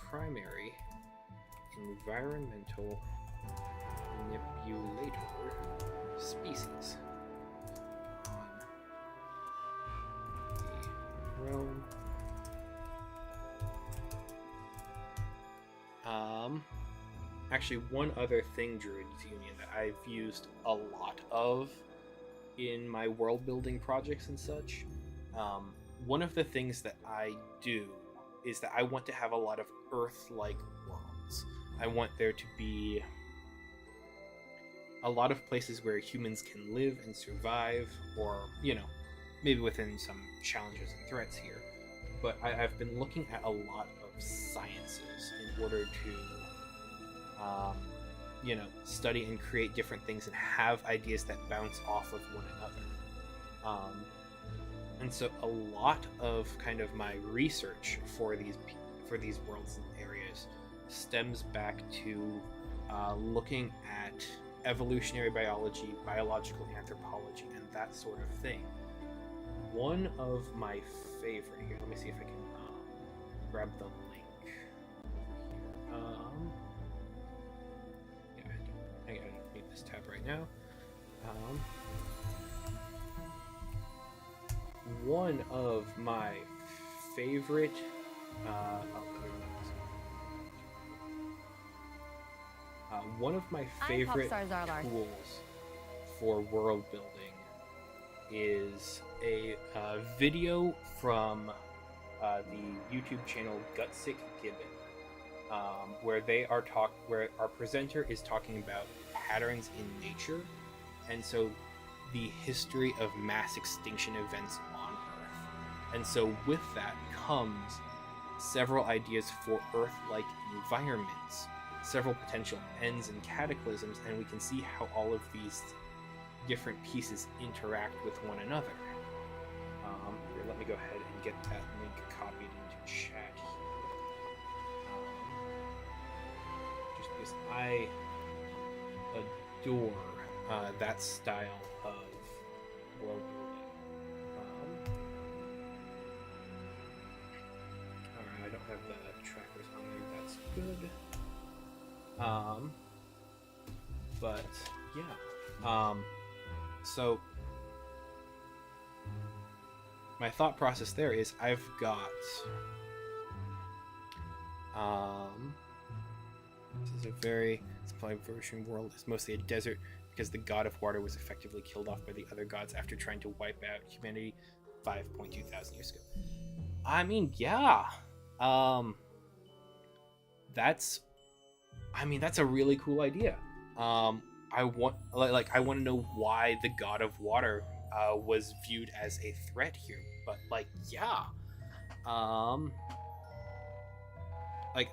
primary environmental manipulator species on the realm. Actually, one other thing, Druids Union, that I've used a lot of in my world building projects and such. One of the things that I do is that I want to have a lot of Earth-like worlds. I want there to be a lot of places where humans can live and survive, or, maybe within some challenges and threats here. But I've been looking at a lot of sciences in order to, study and create different things and have ideas that bounce off of one another. And so a lot of kind of my research for these worlds and areas stems back to looking at evolutionary biology, biological anthropology, and that sort of thing. One of my favorite here, let me see if I can grab the link here. I don't need this tab right now. One of my favorite tools for world building is a video from the YouTube channel Gutsick Gibbon, where our presenter is talking about patterns in nature, and so the history of mass extinction events on Earth. And so with that comes several ideas for Earth-like environments, several potential ends and cataclysms, and we can see how all of these different pieces interact with one another. Here, let me go ahead and get that link copied into chat here. Just because I adore that style of world building. Alright, I don't have the trackers on there, that's good. But yeah. So my thought process there is I've got this is a very simplified version. World is mostly a desert because the god of water was effectively killed off by the other gods after trying to wipe out humanity 5.2 thousand years ago. I mean, yeah. That's a really cool idea. I want to know why the god of water was viewed as a threat here, but like, yeah. Like,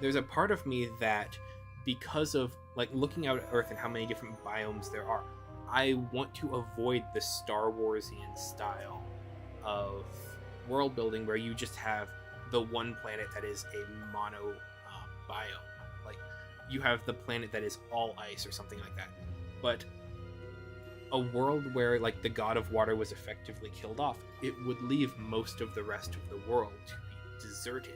there's a part of me that, because of like looking out at Earth and how many different biomes there are, I want to avoid the Star Warsian style of world building where you just have the one planet that is a mono biome. Like, you have the planet that is all ice or something like that. But a world where like the god of water was effectively killed off, it would leave most of the rest of the world to be deserted.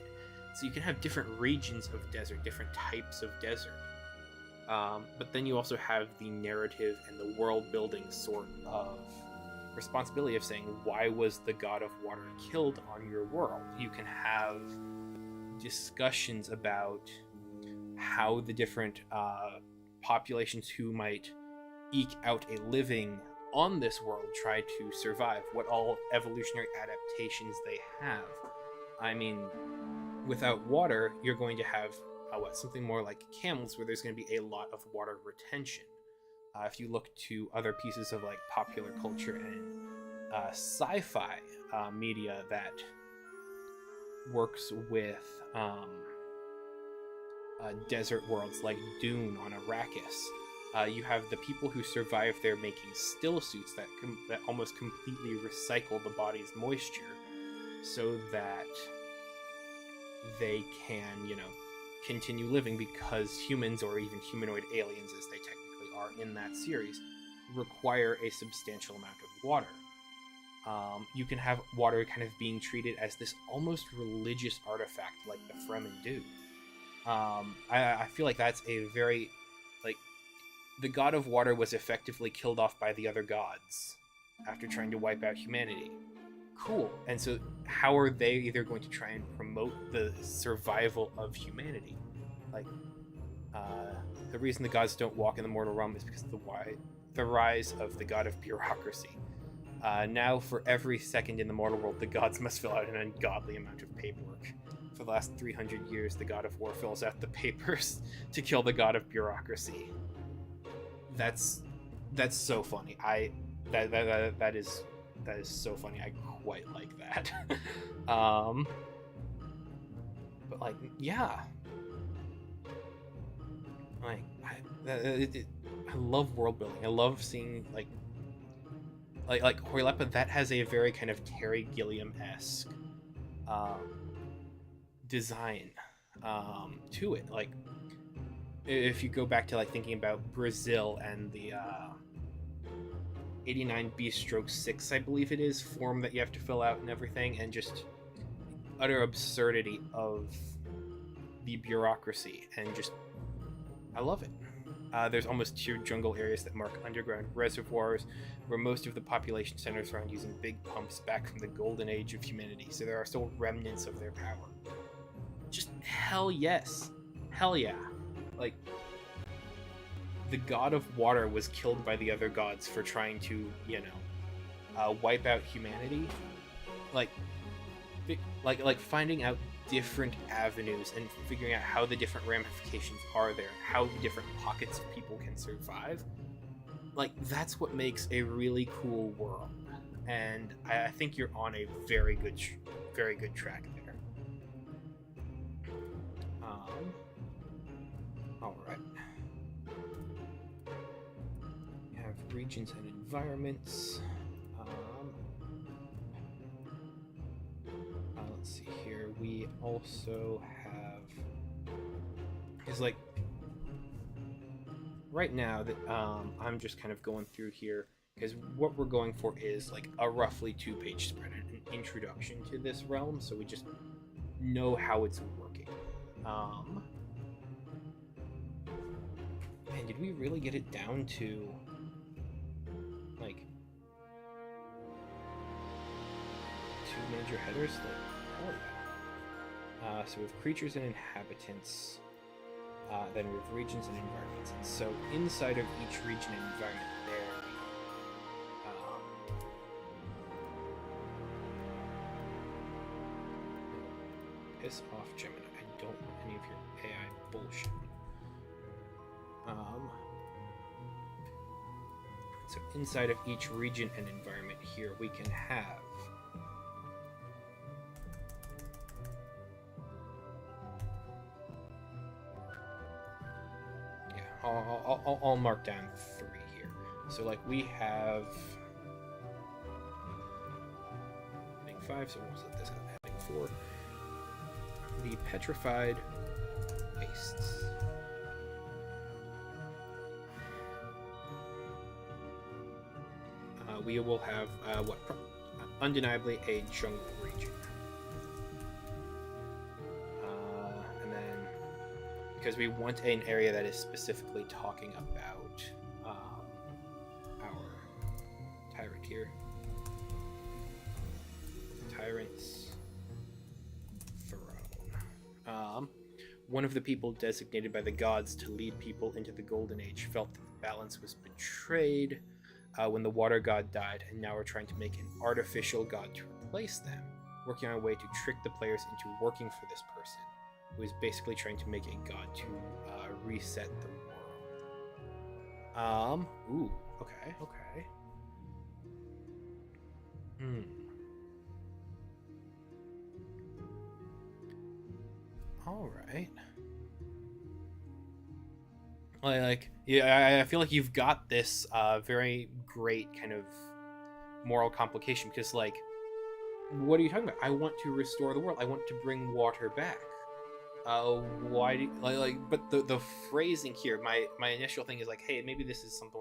So you can have different regions of desert, different types of desert. But then you also have the narrative and the world building sort of responsibility of saying, why was the god of water killed on your world? You can have discussions about how the different populations who might eke out a living on this world try to survive, what all evolutionary adaptations they have. I mean, without water, you're going to have something more like camels, where there's going to be a lot of water retention. If you look to other pieces of like popular culture and sci-fi media that works with desert worlds like Dune on Arrakis, you have the people who survive there making still suits that almost completely recycle the body's moisture so that they can, continue living, because humans, or even humanoid aliens as they technically are in that series, require a substantial amount of water. You can have water kind of being treated as this almost religious artifact like the Fremen do. I feel like that's a very, like, the god of water was effectively killed off by the other gods after trying to wipe out humanity. Cool. And so how are they either going to try and promote the survival of humanity? Like, the reason the gods don't walk in the mortal realm is because of the rise of the god of bureaucracy. Now, for every second in the mortal world, the gods must fill out an ungodly amount of paperwork. For the last 300 years, the god of war fills out the papers to kill the god of bureaucracy. That's so funny. That is so funny. I quite like that. But like, yeah, like I love world building. I love seeing like Horlepa. That has a very kind of Terry Gilliam-esque design to it. Like, if you go back to like thinking about Brazil and the 89B/6, I believe it is, form that you have to fill out and everything, and just utter absurdity of the bureaucracy, and just, I love it. There's almost tiered jungle areas that mark underground reservoirs where most of the population centers around using big pumps back from the golden age of humanity, so there are still remnants of their power. Just hell yes. Hell yeah. Like, the god of water was killed by the other gods for trying to, wipe out humanity. Like finding out different avenues and figuring out how the different ramifications are there, how the different pockets of people can survive. Like, that's what makes a really cool world. And I think you're on a very good track there. All right. We have regions and environments. Let's see here. We also have, is like, right now that I'm just kind of going through here because what we're going for is like a roughly 2-page spread, an introduction to this realm, so we just know how it's working. Man, did we really get it down to like 2 major headers? Like, oh yeah. So we have creatures and inhabitants. Then we have regions and environments. And so inside of each region and environment there, piss off, Gemini. I don't want any of your AI bullshit. So inside of each region and environment here, we can have I'll mark down 3 here. So like we have heading 5, so we'll set this at heading 4. The petrified wastes. We will have undeniably a jungle region. And then because we want an area that is specifically talking about our tyrant here. Tyrant's throne. One of the people designated by the gods to lead people into the Golden Age felt that the balance was betrayed when the water god died, and now we're trying to make an artificial god to replace them, working on a way to trick the players into working for this person, who is basically trying to make a god to reset the world. Ooh, okay. All right. I feel like you've got this very great kind of moral complication, because like, what are you talking about? I want to restore the world. I want to bring water back. Why do but the phrasing here, my initial thing is like, hey, maybe this is something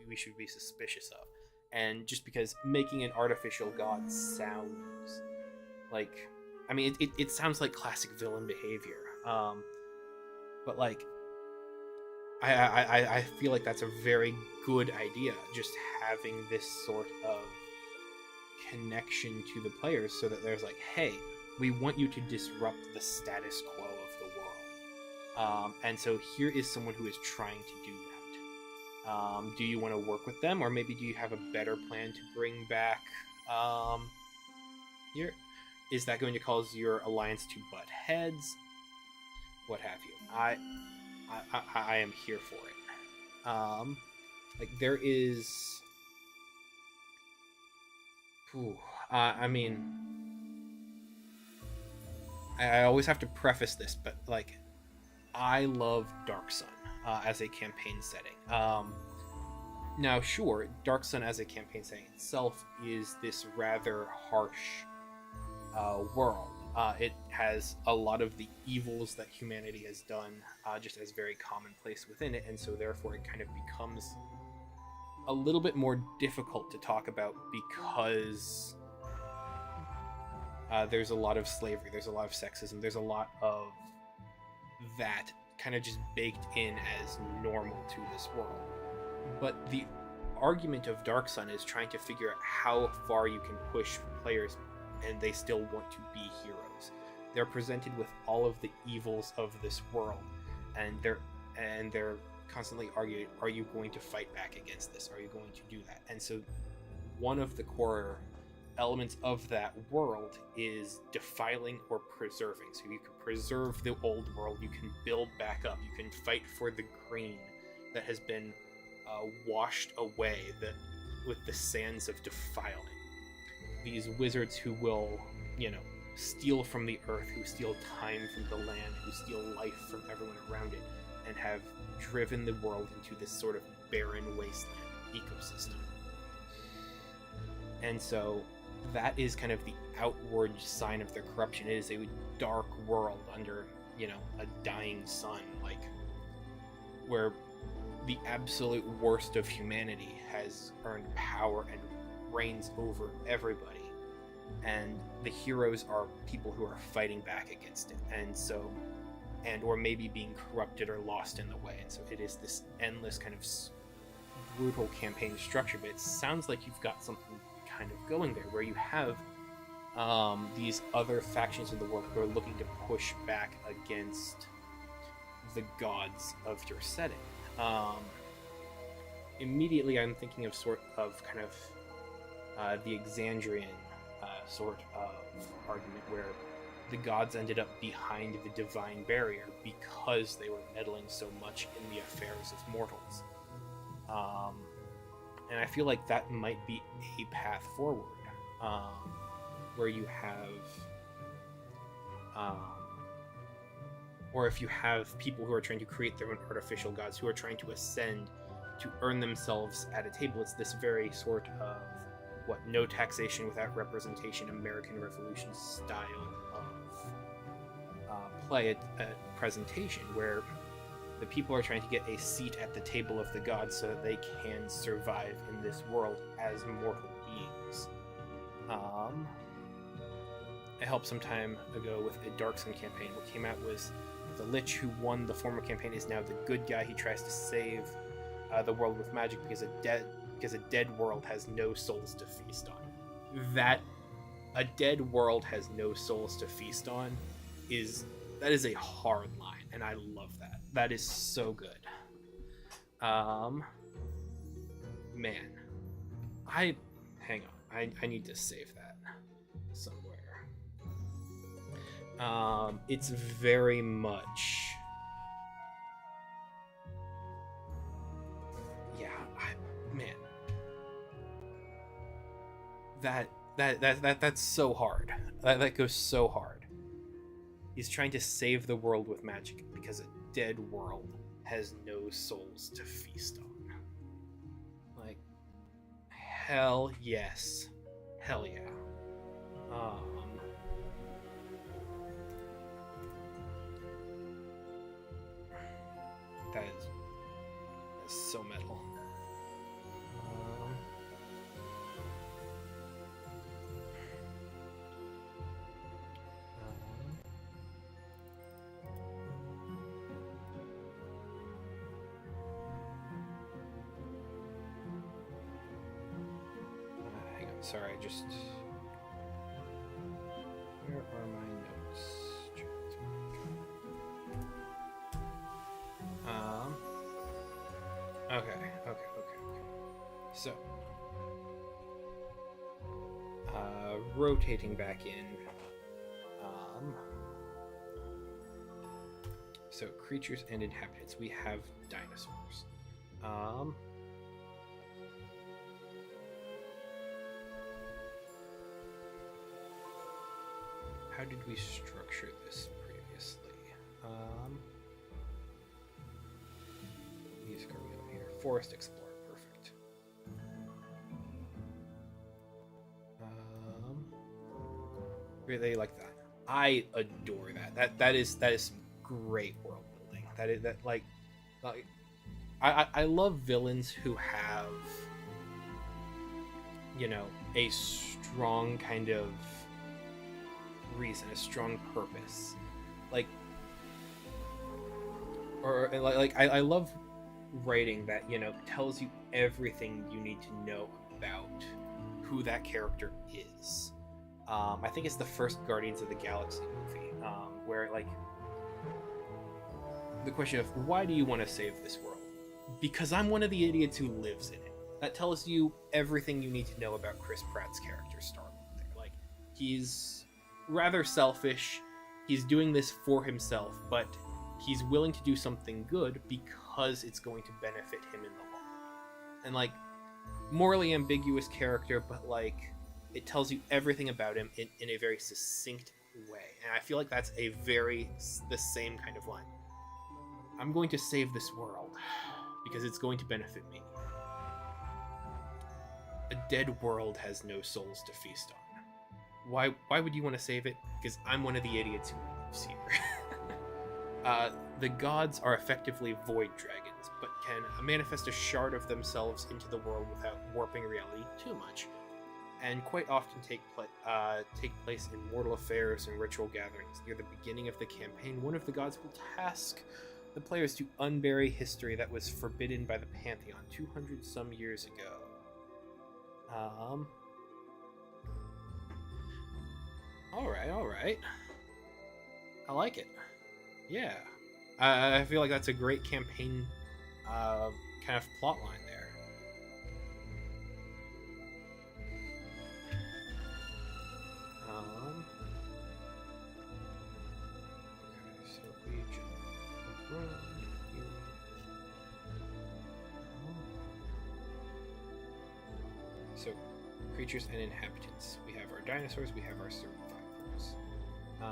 we should be suspicious of. And just because making an artificial god sounds like, I mean, it sounds like classic villain behavior. But like, I feel like that's a very good idea, just having this sort of connection to the players, so that there's like, hey, we want you to disrupt the status quo of the world. And so here is someone who is trying to do that. Do you want to work with them, or maybe do you have a better plan to bring back here? Is that going to cause your alliance to butt heads? What have you? I am here for it. Like, there is... I mean... I always have to preface this, but, like, I love Dark Sun as a campaign setting. Now, sure, Dark Sun as a campaign setting itself is this rather harsh world. It has a lot of the evils that humanity has done just as very commonplace within it, and so therefore it kind of becomes a little bit more difficult to talk about, because there's a lot of slavery, there's a lot of sexism, there's a lot of that kind of just baked in as normal to this world. But the argument of Dark Sun is trying to figure out how far you can push players and they still want to be heroes. They're presented with all of the evils of this world, and they're constantly arguing, are you going to fight back against this? Are you going to do that? And so one of the core elements of that world is defiling or preserving. So you can preserve the old world, you can build back up, you can fight for the green that has been washed away with the sands of defiling. These wizards who will, steal from the earth, who steal time from the land, who steal life from everyone around it, and have driven the world into this sort of barren wasteland, ecosystem. And so that is kind of the outward sign of their corruption. It is a dark world under, you know, a dying sun, like, where the absolute worst of humanity has earned power and reigns over everybody. And the heroes are people who are fighting back against it, and so, and or maybe being corrupted or lost in the way. And so it is this endless kind of brutal campaign structure. But it sounds like you've got something kind of going there, where you have these other factions in the world who are looking to push back against the gods of your setting. Immediately, I'm thinking of sort of kind of the Exandrian sort of argument, where the gods ended up behind the divine barrier because they were meddling so much in the affairs of mortals. And I feel like that might be a path forward, where you have, or if you have people who are trying to create their own artificial gods, who are trying to ascend to earn themselves at a table. It's this very sort of, no taxation without representation, American Revolution style of play presentation, where the people are trying to get a seat at the table of the gods so that they can survive in this world as mortal beings. I helped some time ago with a Dark Sun campaign. What came out was the Lich who won the former campaign is now the good guy. He tries to save the world with magic because a dead world has no souls to feast on. That a dead world has no souls to feast on is a hard line, and I love that. That is so good. Man, hang on. I need to save that somewhere. It's very much, yeah. Man, that's so hard. That goes so hard. He's trying to save the world with magic because a dead world has no souls to feast on. Like, hell yes. Hell yeah. That is so metal. Hang on, sorry, where are my notes? Okay. So, rotating back in. So creatures and inhabitants. We have dinosaurs. How did we structure this previously? These are going over here. Forest Explorer, perfect. Really like that. I adore that. That is some great world building. I love villains who have, you know, a strong kind of reason, a strong purpose. I love writing that, you know, tells you everything you need to know about who that character is. I think it's the first Guardians of the Galaxy movie, where, like, the question of, why do you want to save this world? Because I'm one of the idiots who lives in it. That tells you everything you need to know about Chris Pratt's character, Star-Lord. Like, he's rather selfish, he's doing this for himself, but he's willing to do something good because it's going to benefit him in the long run. And, like, morally ambiguous character, but, like, it tells you everything about him in a very succinct way. And I feel like that's the same kind of line. I'm going to save this world because it's going to benefit me. A dead world has no souls to feast on. Why would you want to save it? Because I'm one of the idiots who lives here. The gods are effectively void dragons, but can manifest a shard of themselves into the world without warping reality too much, and quite often take place in mortal affairs and ritual gatherings. Near the beginning of the campaign, one of the gods will task the players to unbury history that was forbidden by the Pantheon 200 some years ago. Alright. I like it. Yeah. I feel like that's a great campaign kind of plot line there. Okay, so if we jump around here. So, creatures and inhabitants. We have our dinosaurs, we have our survivors. We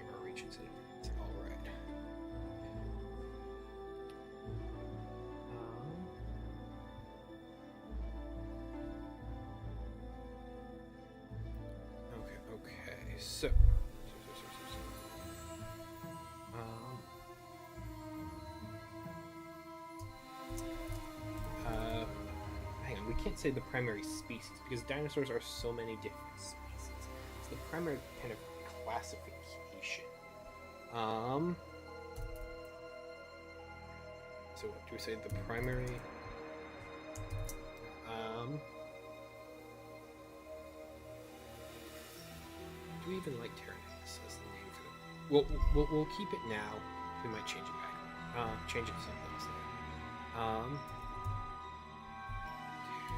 have our regions and events. Alright. Okay, so. Hang on, we can't say the primary species because dinosaurs are so many different species. It's the primary kind of classification. So what do we say? The primary. Do we even like Terranaeus as the name for it? We'll keep it now. We might change it back. Change it to something else there.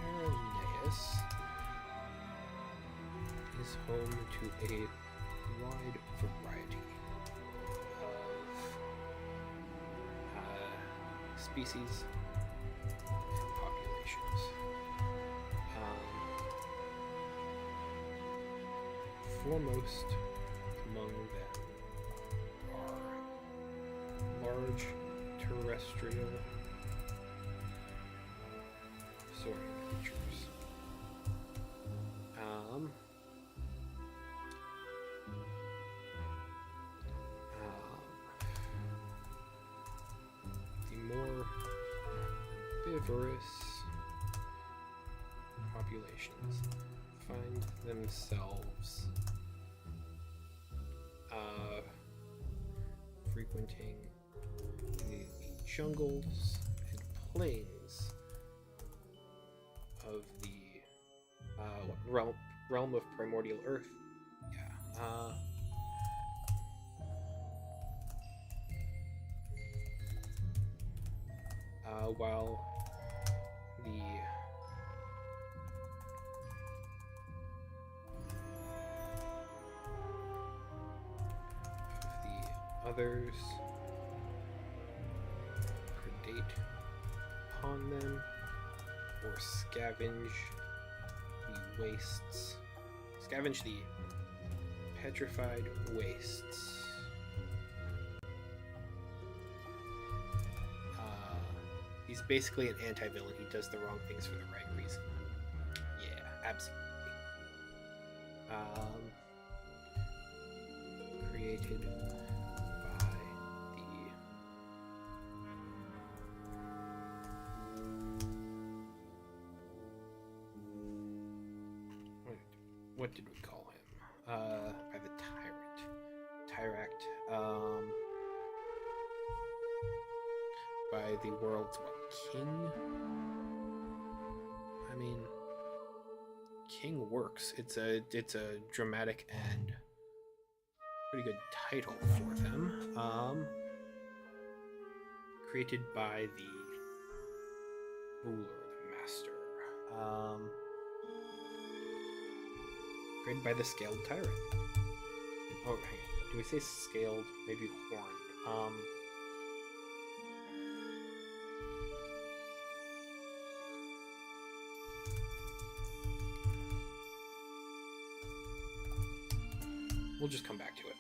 Terranaeus is home to a wide variety of species and populations. Foremost among them are large terrestrial soaring creatures. The more vivorous populations find themselves frequenting the jungles and plains of the realm of Primordial Earth. Yeah. While the others predate upon them or scavenge the wastes. Scavenge the petrified wastes. He's basically an anti-villain. He does the wrong things for the right reason. Yeah, absolutely. Created by the... What did we call him? By the Tyrant. By the world's king? I mean, king works. It's a dramatic and pretty good title for them. Created by the ruler, the master. Created by the scaled tyrant. Oh, hang on. Do we say scaled? Maybe horned. We'll just come back to it.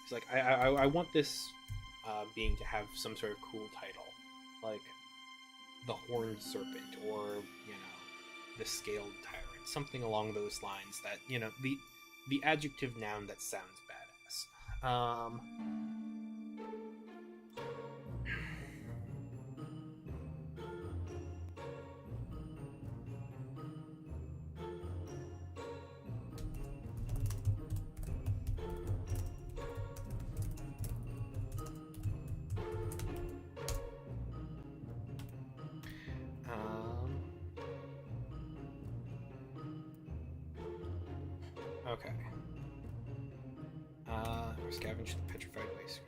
It's like I want this being to have some sort of cool title. Like the horned serpent, or the scaled tyrant, something along those lines. That the adjective noun that sounds badass. Okay. Or scavenge the petrified waste.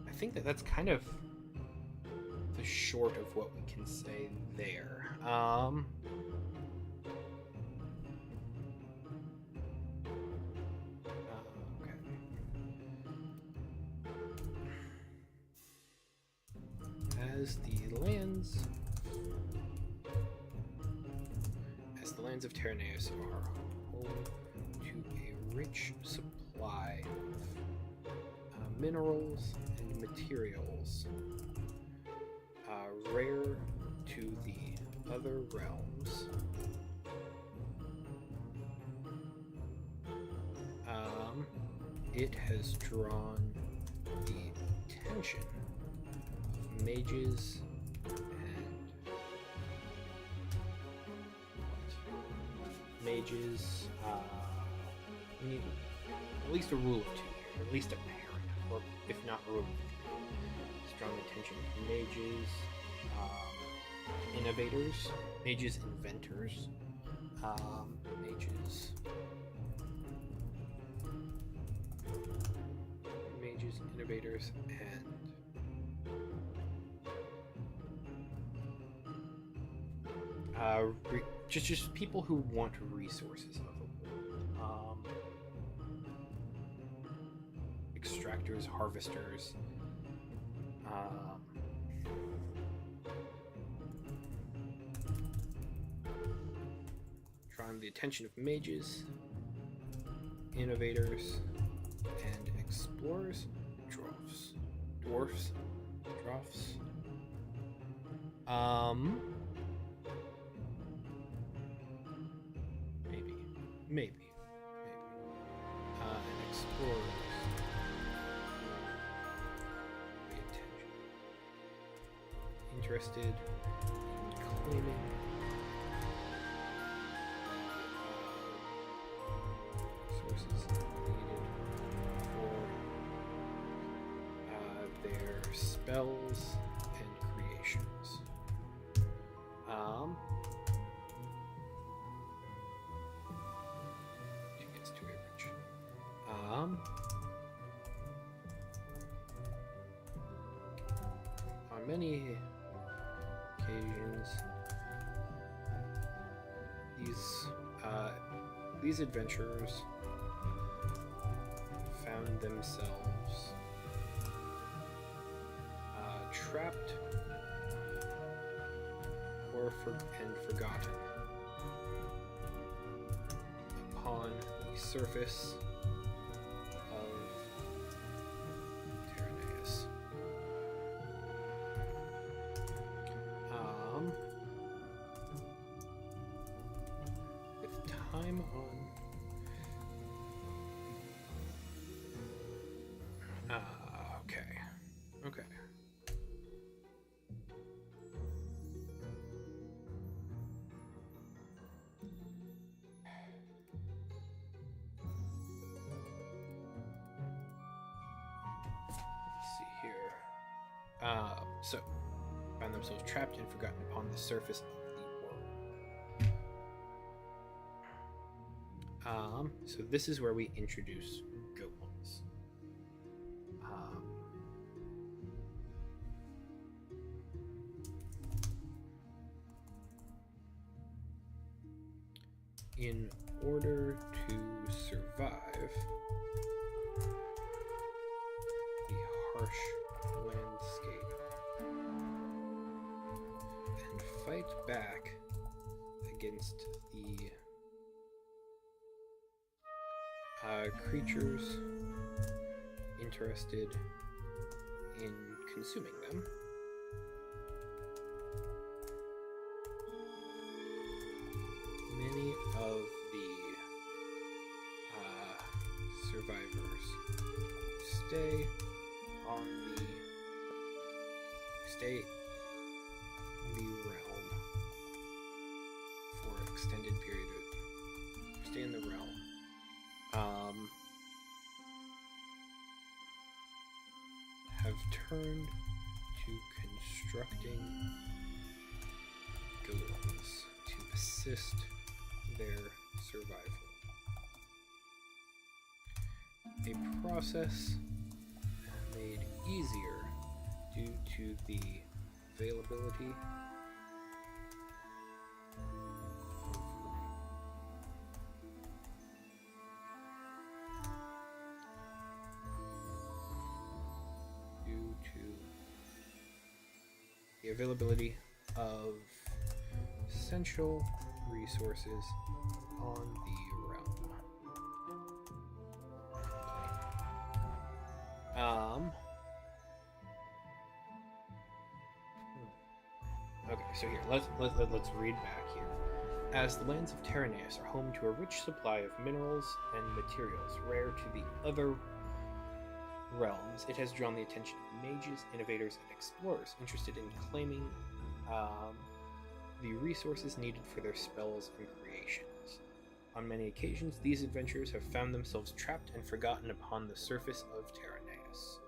I think that's kind of the short of what we can say there. Okay. As the lands of Terranaeus are home to a rich supply of minerals and materials, rare to the other realms. It has drawn the attention of mages we need at least a rule or two here, at least a parent, or if not rule, strong attention of mages, innovators, mages inventors, mages innovators, and just people who want resources of the world. Extractors, harvesters, drawing the attention of mages, innovators, and explorers, dwarfs. Maybe. And explorers. Pay attention. Interested in claiming sources needed for their spells and creations. On many occasions, these adventurers found themselves trapped and forgotten upon the surface of Terranaeus. With time on. Okay. Let's see here. So, found themselves trapped and forgotten upon the surface of the world. So this is where we introduce goblins. In order to survive the harsh landscape and fight back against the creatures interested in consuming them. Many of the survivors stay in the realm for extended period of stay in the realm. Have turned to constructing golems to assist their survival. A process made easier due to the availability of essential resources on the realm. Okay, so here, let's read back here. As the lands of Terranaeus are home to a rich supply of minerals and materials rare to the other realms, it has drawn the attention of mages, innovators, and explorers interested in claiming the resources needed for their spells and creations. On many occasions, these adventurers have found themselves trapped and forgotten upon the surface of Terranaeus.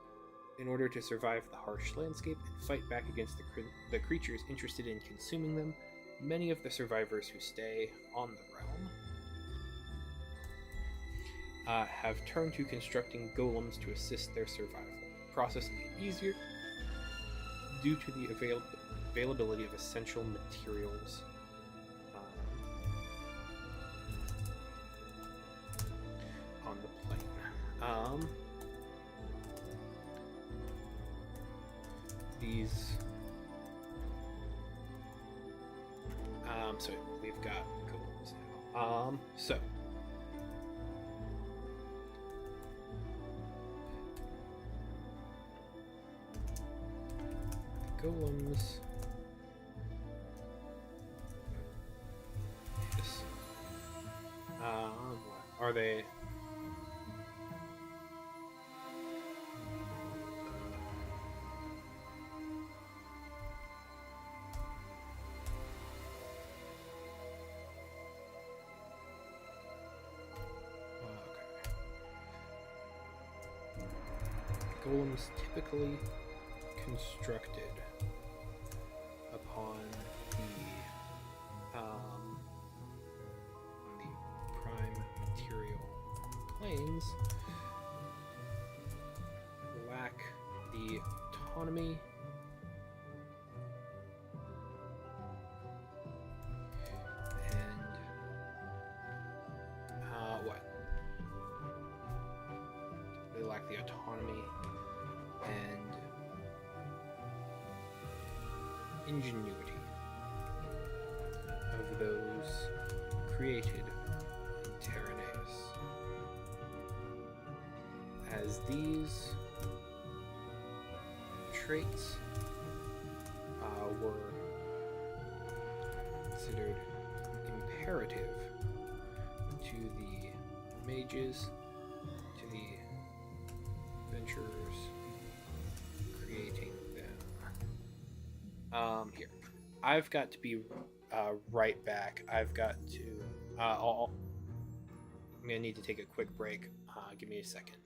In order to survive the harsh landscape and fight back against the creatures interested in consuming them, many of the survivors who stay on the realm have turned to constructing golems to assist their survival. The process made easier due to the availability of essential materials on the plane. So we've got golems now. So golems. Yes. Are they? Golems typically constructed upon the prime material planes lack the autonomy and they lack the autonomy and ingenuity of those created in Terranaeus, as these traits were considered imperative to the mages, to the adventurers creating them. Here. I've got to be right back. I've got to. I'm gonna need to take a quick break. Give me a second.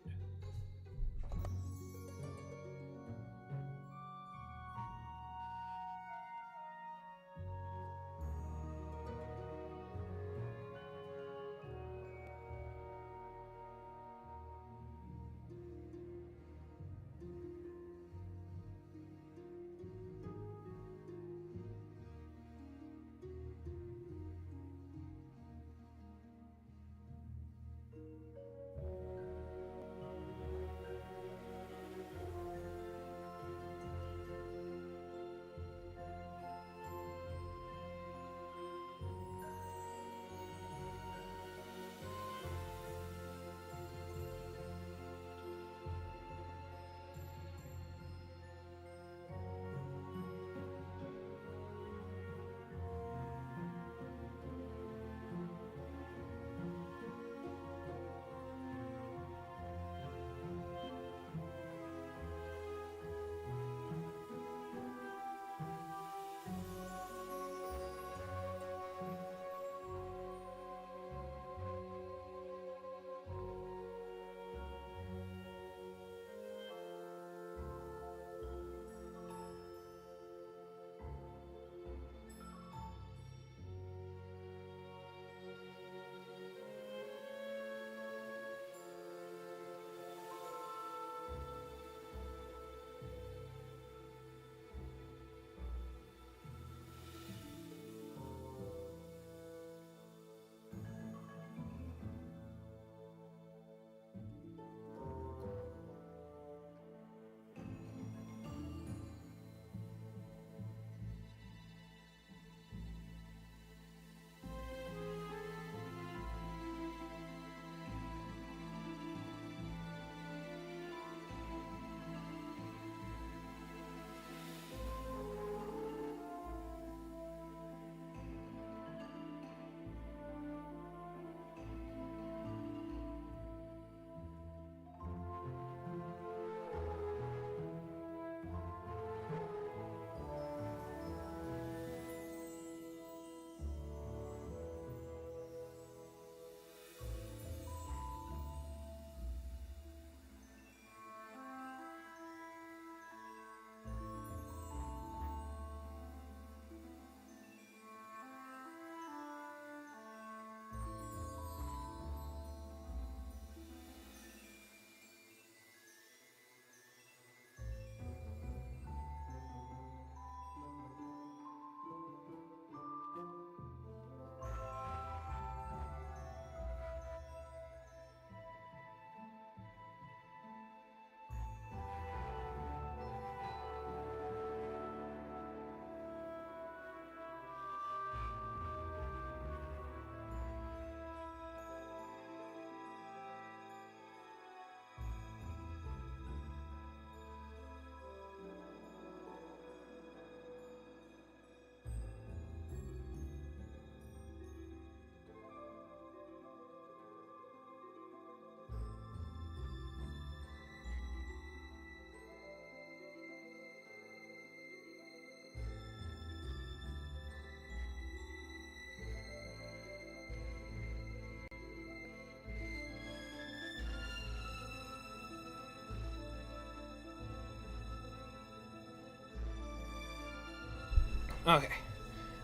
Okay,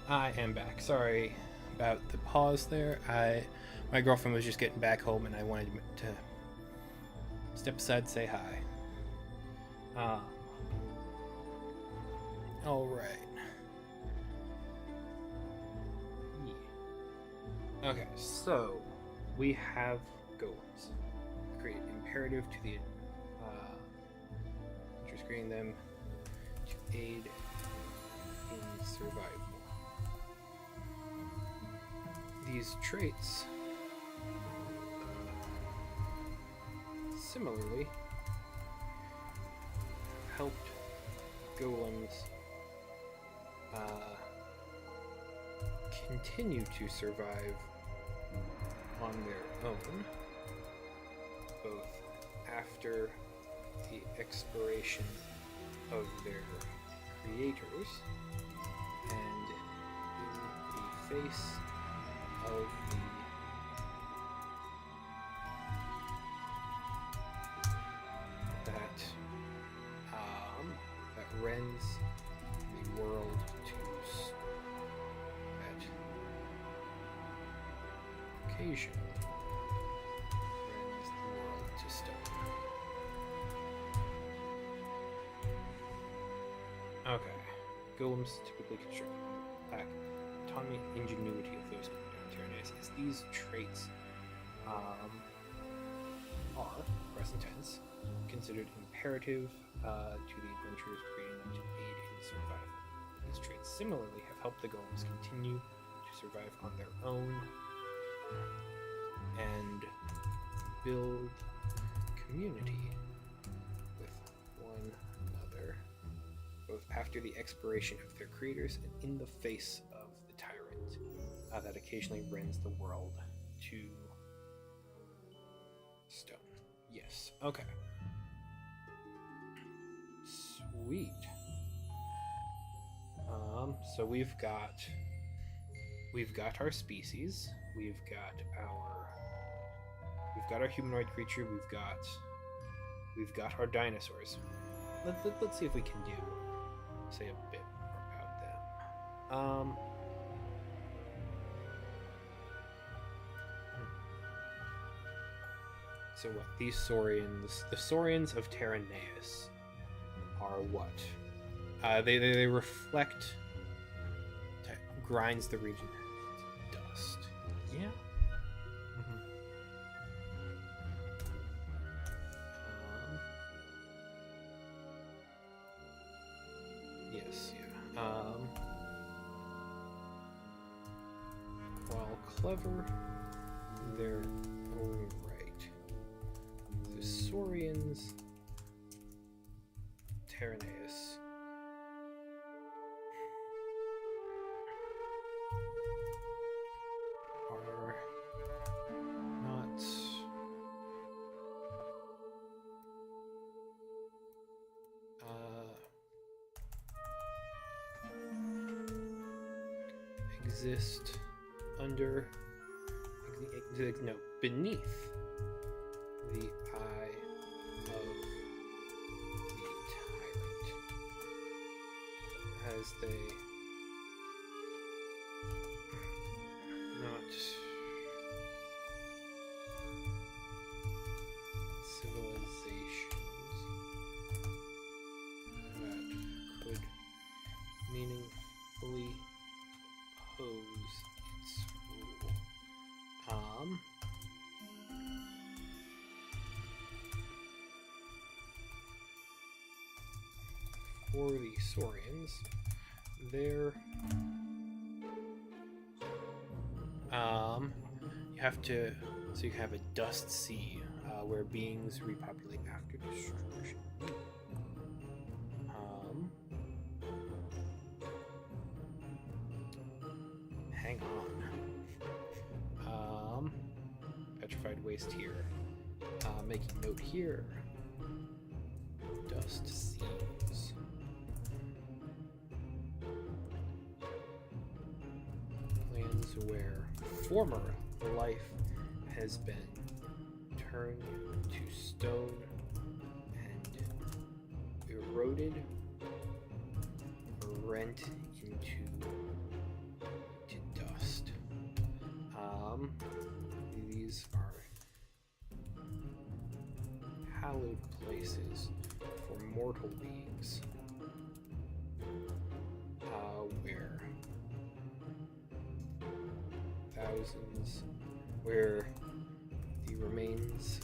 I am back. Sorry about the pause there. My girlfriend was just getting back home, and I wanted to step aside and say hi. All right. Yeah. Okay, so we have goals. Create imperative to the just creating them to aid in survival. These traits similarly helped golems continue to survive on their own, both after the expiration of their creators and in the face of that rends the world that occasionally rends the world to stone. Okay. Golems typically construct lack autonomy, ingenuity of those Terranaeus, as these traits are, present tense, considered imperative to the adventurers, creating them to aid in survival. These traits similarly have helped the golems continue to survive on their own and build community with one another, both after the expiration of their creators and in the face of the tyrant that occasionally rends the world to stone. Yes. Okay. Sweet. So we've got our species. We've got our humanoid creature. We've got our dinosaurs. Let's see if we can say a bit more about them. So what? These saurians, the saurians of Terranaeus, are what? They reflect, grinds the region to dust. Yeah. Yes. Yeah. While clever, they're own right. The saurians, Terranaeus, are not exist beneath the eye of the tyrant, as they not civilizations that could meaningfully oppose its rule. For the saurians, they're you have to, so you can have a dust sea where beings repopulate after destruction. Hang on. Petrified waste here. Making note here. Dust seas. Lands where former life has been turned to stone and eroded or rent into These are hallowed places for mortal beings, where where the remains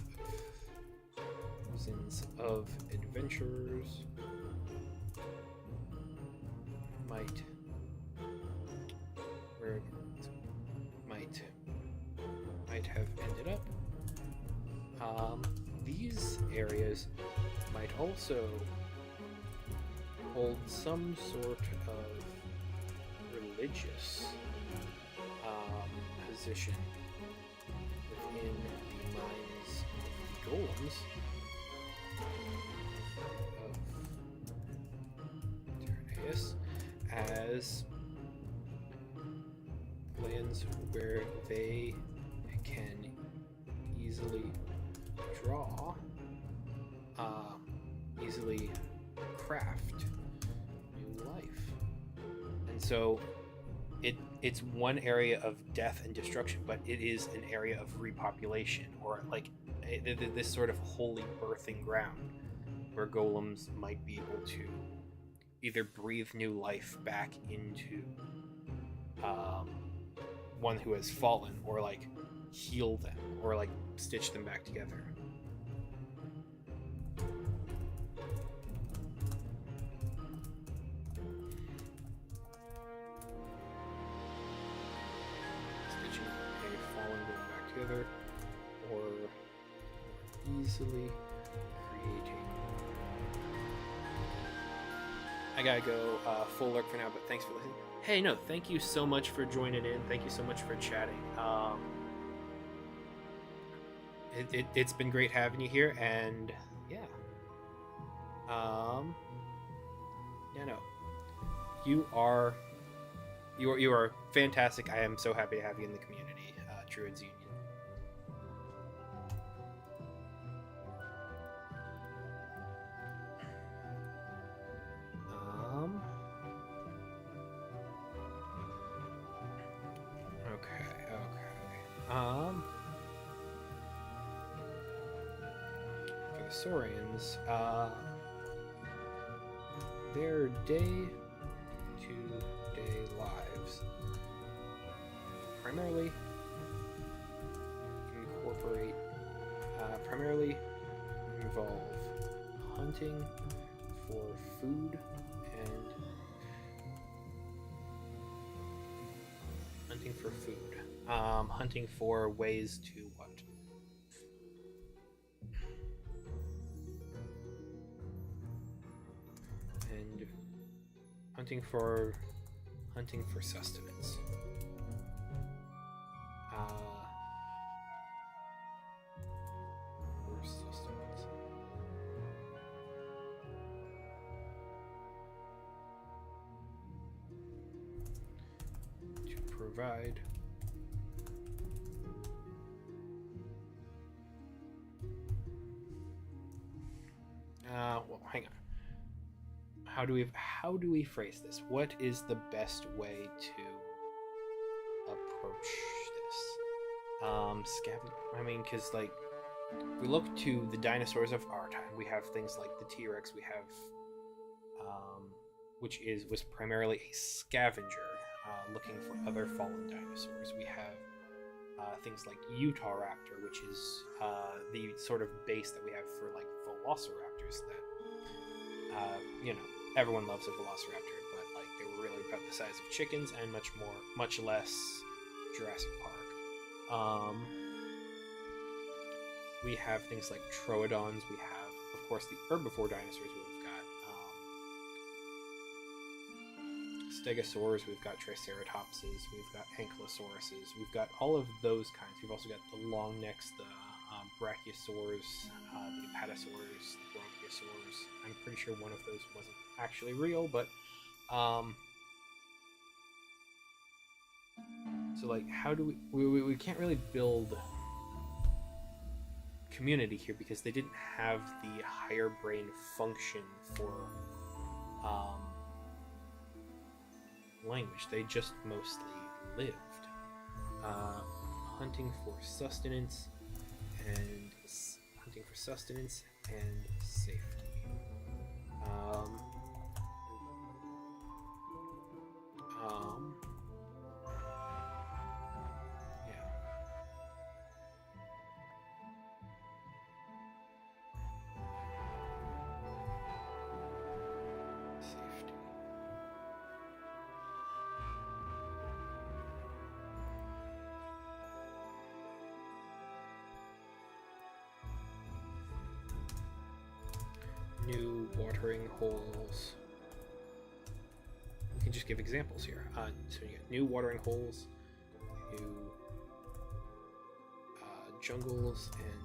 of thousands of adventurers might have ended up. These areas might also hold some sort of religious position within the minds of the golems of Terranaeus as lands where they can easily draw, easily craft new life. And so it's one area of death and destruction, but it is an area of repopulation, or like this sort of holy birthing ground where golems might be able to either breathe new life back into one who has fallen, or like heal them, or like stitch them back together. Stitching a fallen going back together, or easily creating. I gotta go full lurk for now, but thanks for listening. Hey, no, thank you so much for joining in. Thank you so much for chatting. It's been great having you here, and yeah. No. You are fantastic. I am so happy to have you in the community, Druids Union. For the Saurians, their day-to-day lives primarily involve hunting for food hunting for ways to what? And hunting for sustenance. To provide well, hang on. How do we phrase this? What is the best way to approach this? Because like we look to the dinosaurs of our time. We have things like the T-Rex. We have, which was primarily a scavenger, looking for other fallen dinosaurs. We have things like Utah Raptor, which is the sort of base that we have for like velociraptors that everyone loves a velociraptor, but like they were really about the size of chickens and much less Jurassic Park. We have things like Troodons. We have, of course, the herbivore dinosaurs. We've got Stegosaurs. We've got Triceratopses. We've got Ankylosauruses. We've got all of those kinds. We've also got the long necks, the Brachiosaurs, the Apatosaurs, the Bronchiosaurs. I'm pretty sure one of those wasn't actually real, but so like, how do we can't really build community here because they didn't have the higher brain function for language. They just mostly lived. hunting for sustenance and safety. Yeah. Safety. New watering holes. We can just give examples here. So you get new watering holes, new jungles, and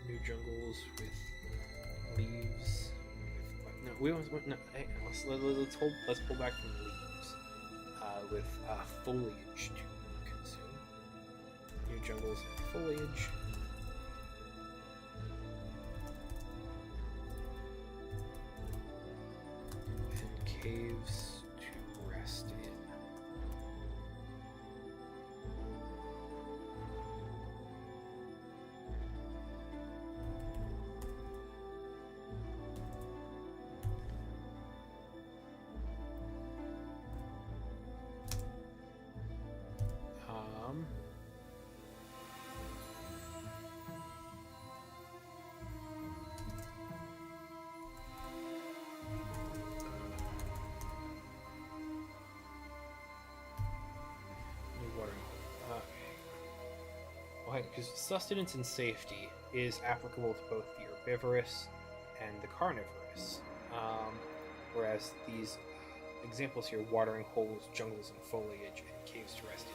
new jungles with leaves. No, we don't. No, hang on, let's pull back from the leaves with foliage to consume. New jungles and foliage. And caves to rest in. Because sustenance and safety is applicable to both the herbivorous and the carnivorous, whereas these examples here, watering holes, jungles and foliage, and caves to rest in,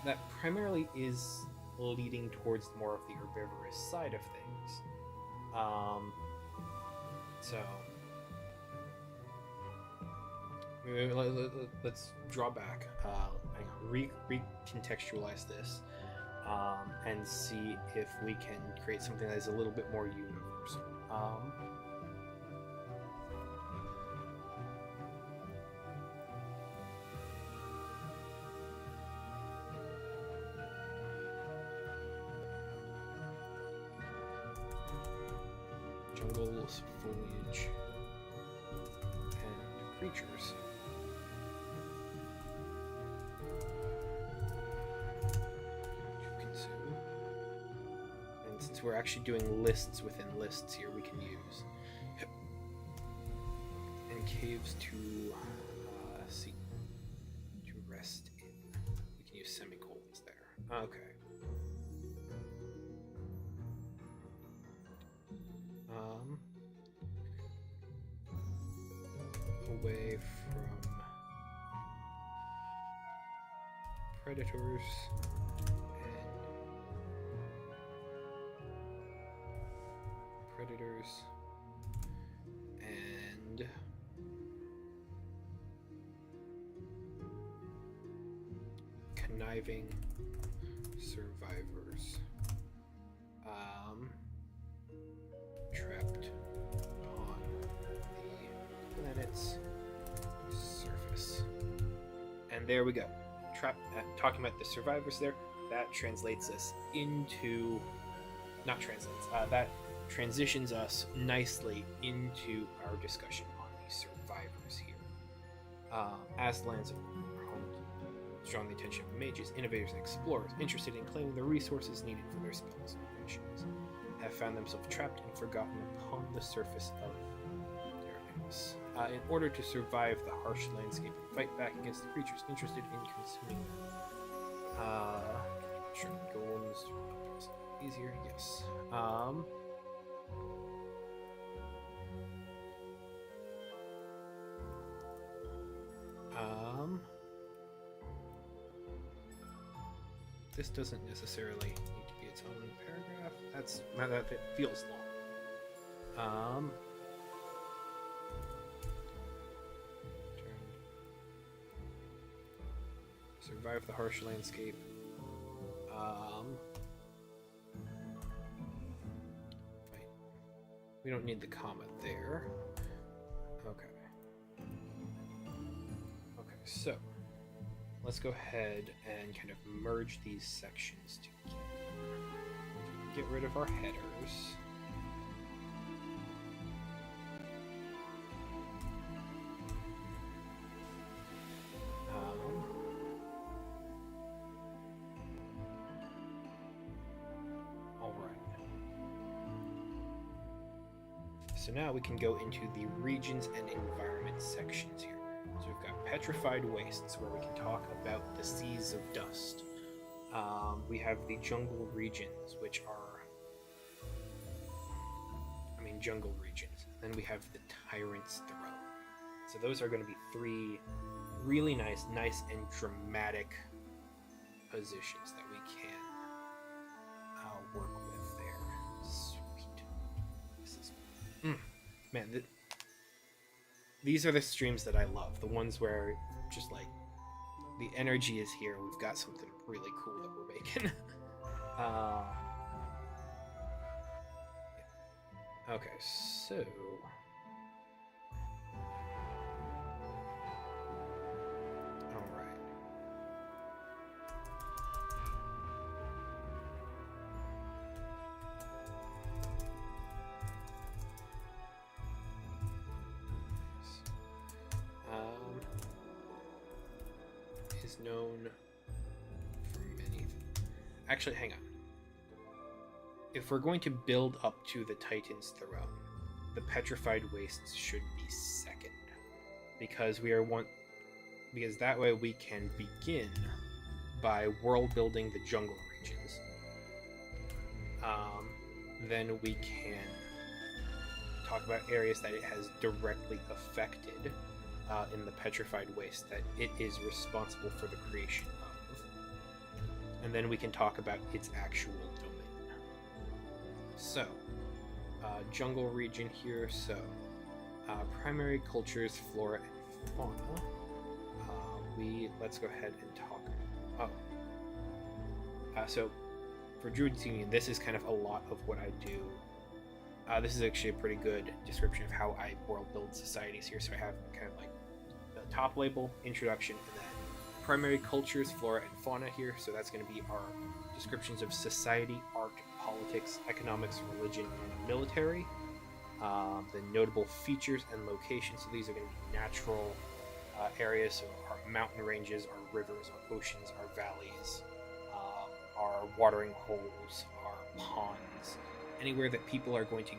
that primarily is leading towards more of the herbivorous side of things. So let's draw back, recontextualize this. And see if we can create something that is a little bit more universal. Jungles, foliage, and creatures. Since we're actually doing lists within lists here, we can use and caves to rest in. We can use semicolons there. Okay. Away from predators. And conniving survivors, trapped on the planet's surface. And there we go. Talking about the survivors there, that translates us into, that transitions us nicely into our discussion on the survivors here. As lands are home to drawing the attention of mages, innovators, and explorers interested in claiming the resources needed for their spells and inventions have found themselves trapped and forgotten upon the surface of Terranaeus. In order to survive the harsh landscape and fight back against the creatures interested in consuming golems easier, yes. This doesn't necessarily need to be its own paragraph. That feels long. Survive the harsh landscape. Wait. We don't need the comma there. Okay. let's go ahead and kind of merge these sections together. Get rid of our headers. So now we can go into the regions and environment sections here. So we've got petrified wastes, where we can talk about the seas of dust. We have the jungle regions, which are, jungle regions. Then we have the tyrant's throne. So those are going to be three really nice and dramatic positions that we can work with there. Sweet. This is man. These are the streams that I love. The ones where just like the energy is here. We've got something really cool that we're making. Okay, so all right. Is known for many. Actually, hang on. If we're going to build up to the Titan's Throne, the Petrified Wastes should be second, because because that way we can begin by world building the jungle regions. Then we can talk about areas that it has directly affected in the Petrified Waste that it is responsible for the creation of, and then we can talk about its actual domain. So, jungle region here. So, primary cultures, flora and fauna. Let's go ahead and talk. So, for Druid's Union, this is kind of a lot of what I do. This is actually a pretty good description of how I world build societies here. So I have kind of like the top label, introduction, and then primary cultures, flora and fauna here. So that's going to be our descriptions of society, art, politics, economics, religion, and military. The notable features and locations. So these are going to be natural areas. So our mountain ranges, our rivers, our oceans, our valleys, our watering holes, our ponds, anywhere that people are going to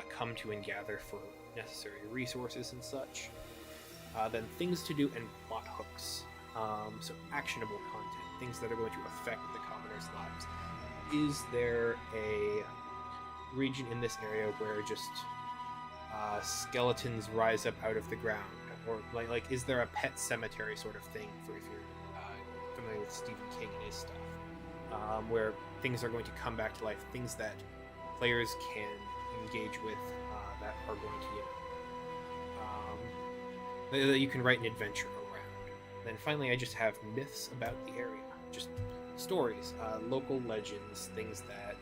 come to and gather for necessary resources and such. Then things to do and plot hooks. So actionable content, things that are going to affect the commoners' lives. Is there a region in this area where just skeletons rise up out of the ground? Or like is there a pet cemetery sort of thing for if you're familiar with Stephen King and his stuff? Where things are going to come back to life, things that players can engage with that are going to, that you can write an adventure around. Then finally, I just have myths about the area, just stories, local legends, things that,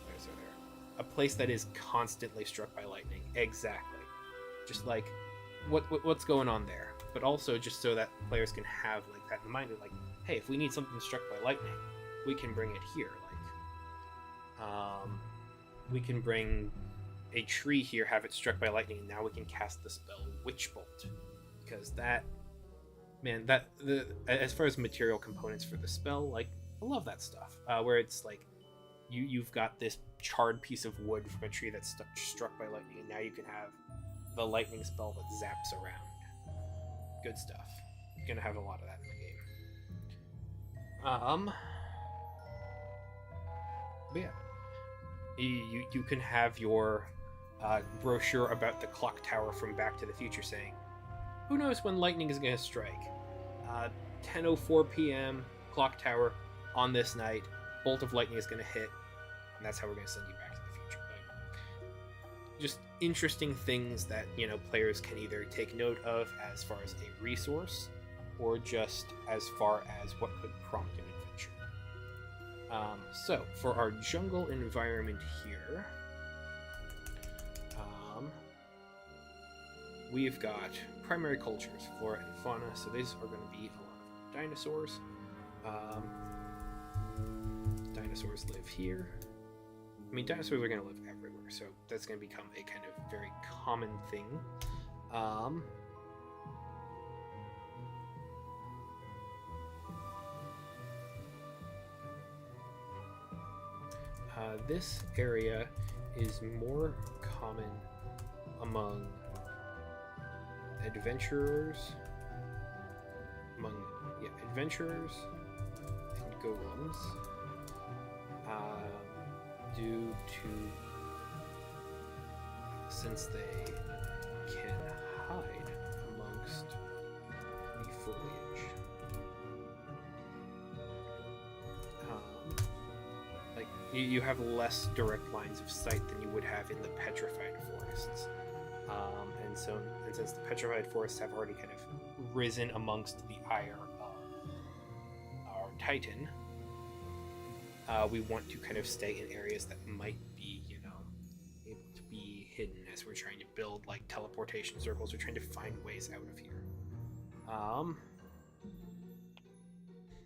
where's there? A place that is constantly struck by lightning. Exactly. Just like, what's going on there? But also just so that players can have like that in mind of like, hey, if we need something struck by lightning, we can bring it here. Like, we can bring a tree here, have it struck by lightning, and now we can cast the spell Witch Bolt. Because as far as material components for the spell, like, I love that stuff. Where it's like, you've got this charred piece of wood from a tree that's struck by lightning, and now you can have the lightning spell that zaps around. Good stuff. You're gonna have a lot of that in the game. But yeah, you can have your brochure about the clock tower from Back to the Future saying, who knows when lightning is gonna strike? 10:04 p.m. clock tower on this night. Bolt of lightning is gonna hit, and that's how we're gonna send you back to the future. But just interesting things that players can either take note of as far as a resource, or just as far as what could prompt an adventure. So for our jungle environment here, we've got primary cultures, flora and fauna. So these are going to be a lot of dinosaurs. Dinosaurs live here. I mean, dinosaurs are going to live everywhere, so that's going to become a kind of very common thing. This area is more common among adventurers, adventurers and golems, due to, since they can hide amongst the foliage. Like, you have less direct lines of sight than you would have in the petrified forests. And since the petrified forests have already kind of risen amongst the ire of our Titan, we want to kind of stay in areas that might be, able to be hidden as we're trying to build like teleportation circles. We're trying to find ways out of here.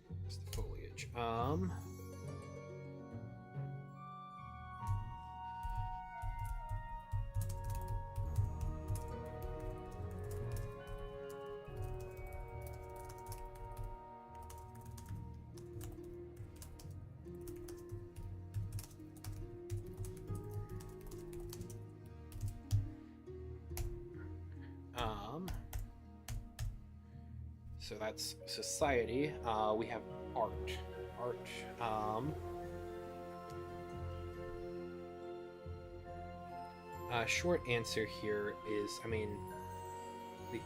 Where's the foliage? So that's society. We have art. Short answer here is, I mean, the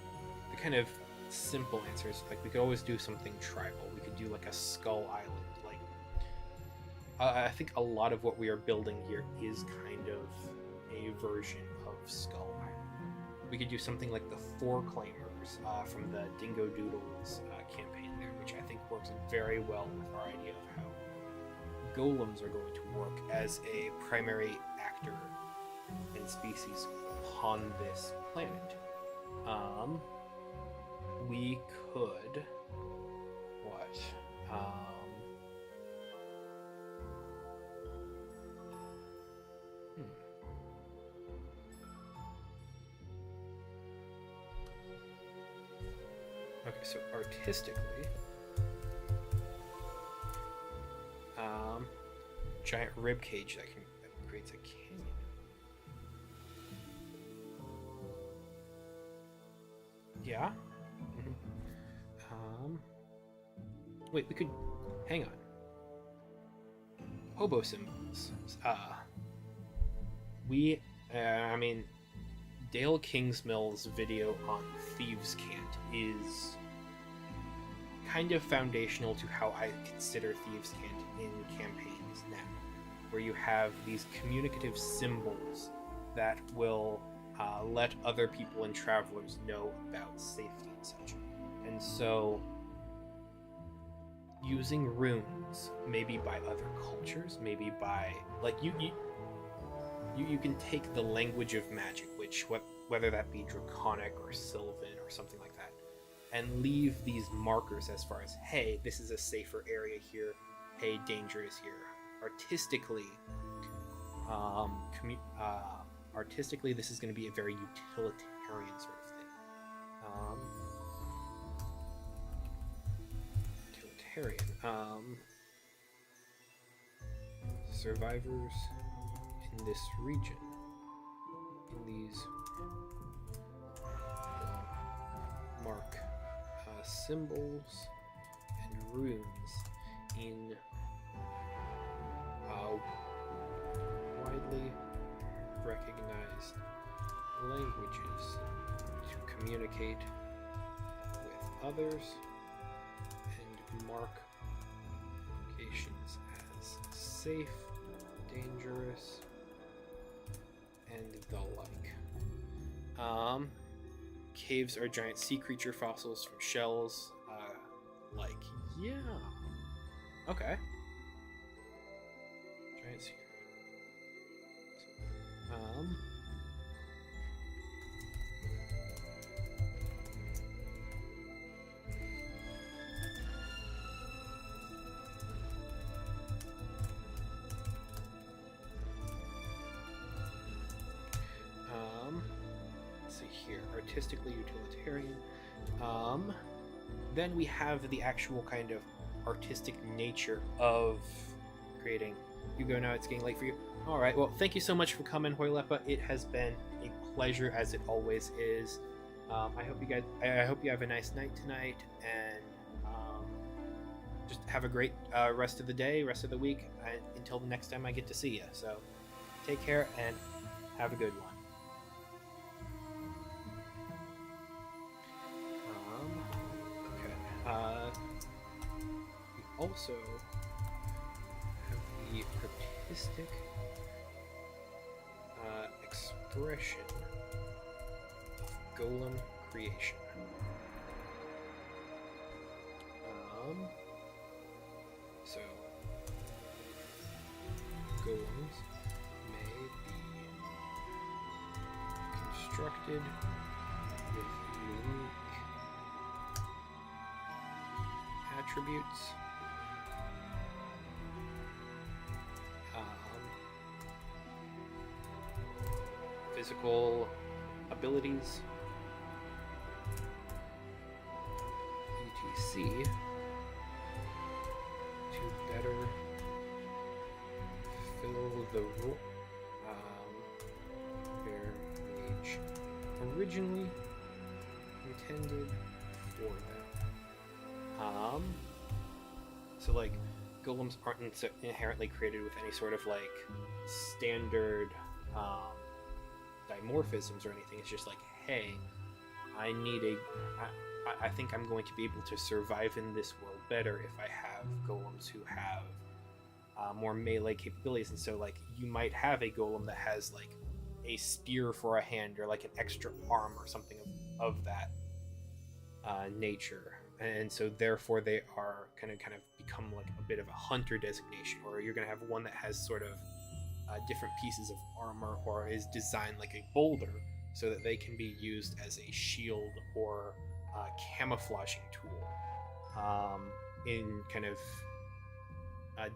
kind of simple answer is, like, we could always do something tribal. We could do like a Skull Island. Like, I think a lot of what we are building here is kind of a version of Skull Island. We could do something like the Four Claimers from the Dingo Doodles campaign there, which I think works very well with our idea of how golems are going to work as a primary actor and species upon this planet. We could what? Okay, so artistically, giant rib cage that creates a canyon. Yeah. Wait, we could hang on. Hobo symbols. I mean, Dale Kingsmill's video on Thieves' Cant is kind of foundational to how I consider Thieves' Cant in campaigns now, where you have these communicative symbols that will let other people and travelers know about safety and such. And so, using runes, maybe by other cultures, maybe by, like, you can take the language of magic, whether that be Draconic or Sylvan or something like that, and leave these markers as far as, hey, this is a safer area here, hey, danger is here. Artistically, this is going to be a very utilitarian sort of thing. Utilitarian. Survivors in this region, in these mark symbols and runes in widely recognized languages to communicate with others and mark locations as safe, dangerous, and the like. Caves are giant sea creature fossils from shells. Yeah. Okay. Giant sea artistically utilitarian. Then we have the actual kind of artistic nature of creating. You go now, it's getting late for you. All right, well, thank you so much for coming, Hoylepa. It has been a pleasure, as it always is. I hope you have a nice night tonight, and just have a great rest of the day, rest of the week, until the next time I get to see you. So take care and have a good one. We also have the artistic expression of golem creation. So golems may be constructed with unique attributes, physical abilities, etc., to better fill the role their mage originally intended for them. So like golems aren't inherently created with any sort of like standard dimorphisms or anything. It's just like, hey, I think I'm going to be able to survive in this world better if I have golems who have more melee capabilities. And so like you might have a golem that has like a spear for a hand or like an extra arm or something of that nature, and so therefore they are kind of become like a bit of a hunter designation. Or you're going to have one that has sort of different pieces of armor or is designed like a boulder so that they can be used as a shield or camouflaging tool in kind of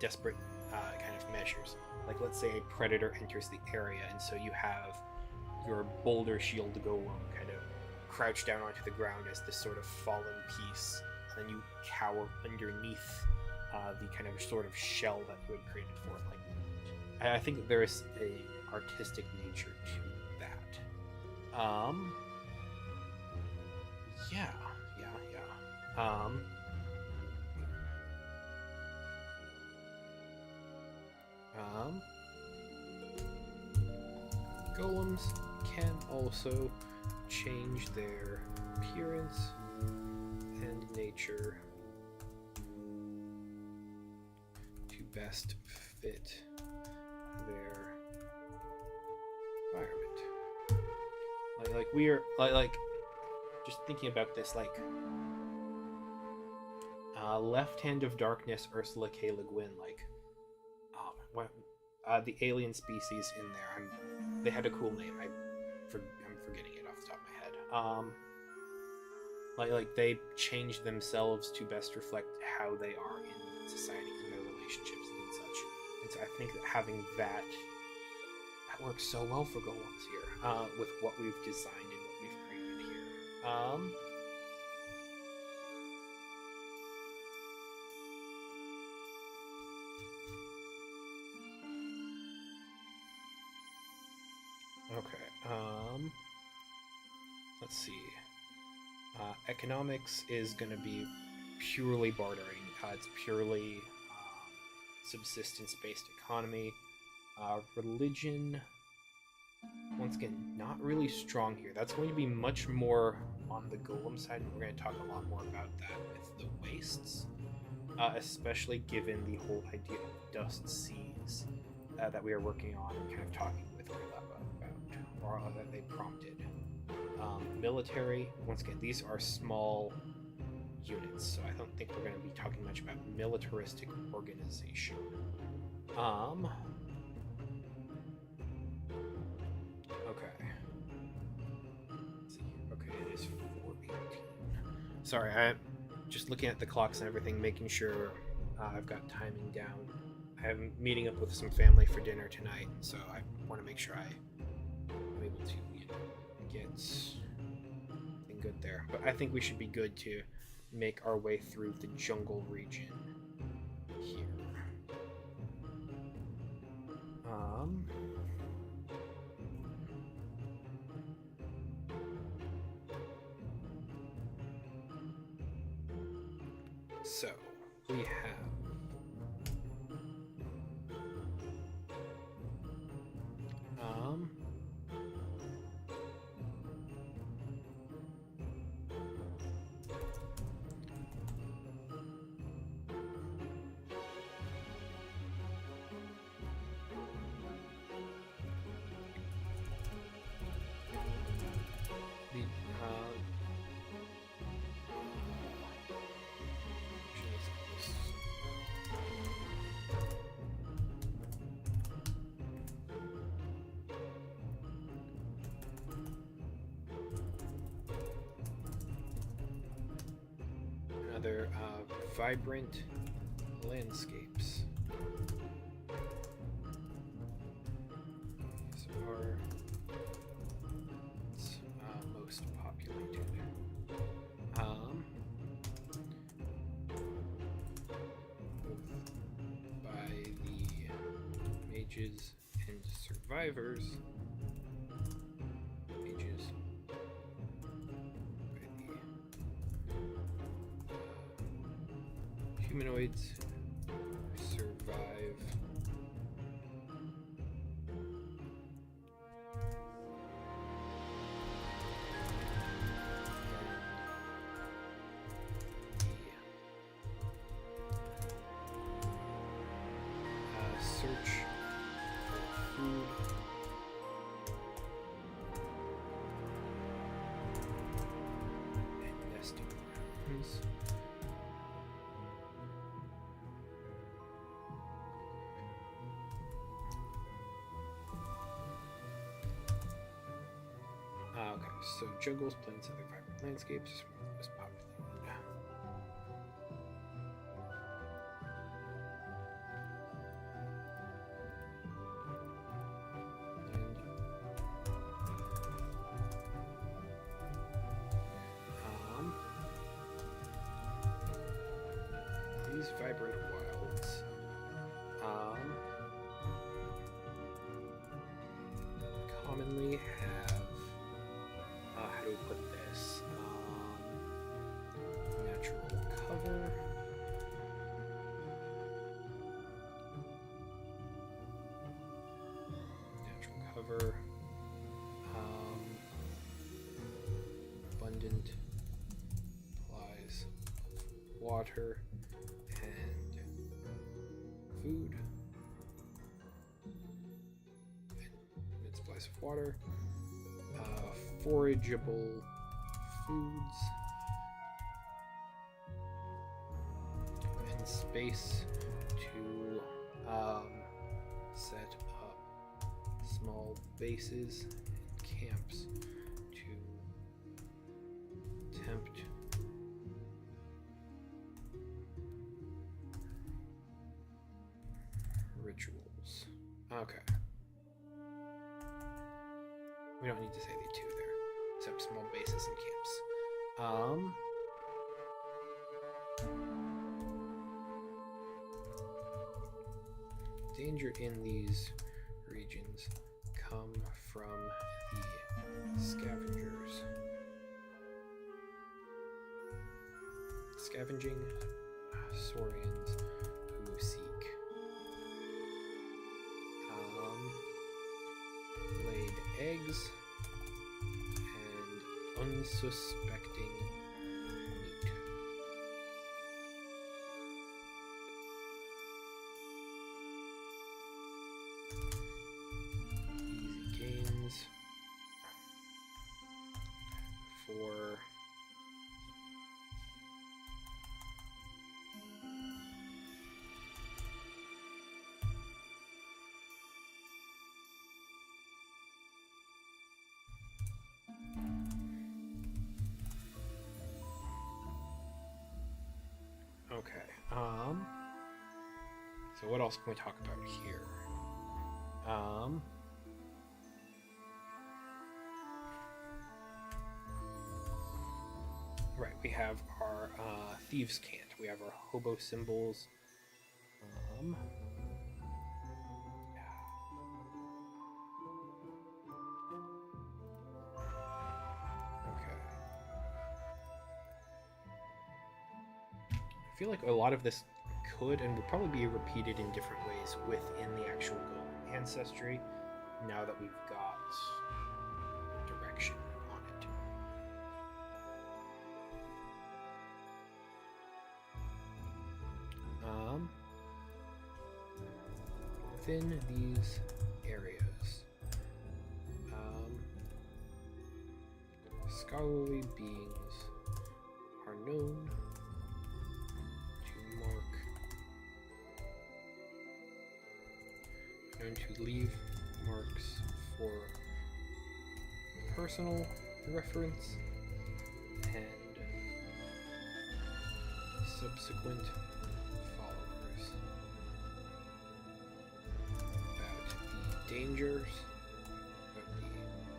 desperate kind of measures. Like let's say a predator enters the area, and so you have your boulder shield golem kind of crouch down onto the ground as this sort of fallen piece, and then you cower underneath the kind of sort of shell that you had created for it. Like, I think that there is a artistic nature to that. Yeah. Golems can also change their appearance and nature to best fit their environment. Like we're like just thinking about this, like Left Hand of Darkness, Ursula K. Le Guin, like the alien species in there. They had a cool name. I'm forgetting it off the top of my head. Like they changed themselves to best reflect how they are in society, in their relationships and such. And so I think that having that works so well for golems here, with what we've designed and what we've created here. Okay, let's see. Economics is going to be purely bartering. It's purely subsistence-based economy. Religion, once again, not really strong here. That's going to be much more on the golem side, and we're going to talk a lot more about that with the wastes, especially given the whole idea of dust seas that we are working on and kind of talking with Hoylepa about, or that they prompted. Military, once again, these are small units, so I don't think we're going to be talking much about militaristic organization. Okay. Let's see. Okay, it is 4:18. Sorry, I'm just looking at the clocks and everything, making sure I've got timing down. I'm meeting up with some family for dinner tonight, so I want to make sure I'm able to, get looking good there. But I think we should be good to make our way through the jungle region here. So we have another vibrant landscapes. These are most populated. Both by the mages and survivors. Mages by the humanoids survive. Search for food. And nesting grounds. Okay, so jungles, plains, other vibrant landscapes is one of the most populated. These vibrant wilds commonly have how do we put this? Natural cover. Natural cover. Abundant supplies of water and food. And supplies of water. Forageable foods. And space to set up small bases and camps to tempt rituals. Okay. We don't need to say the two there, except small bases and camps. Danger in these regions come from the scavengers. Scavenging saurians who seek laid eggs and unsuspecting meat. Easy gains for okay. So what else can we talk about here? Right, we have our thieves' cant. We have our hobo symbols. Okay. I feel like a lot of this could and would probably be repeated in different ways within the actual golem ancestry, now that we've got direction on it. Within these areas, scholarly beings are known to leave marks for personal reference and subsequent followers about the dangers,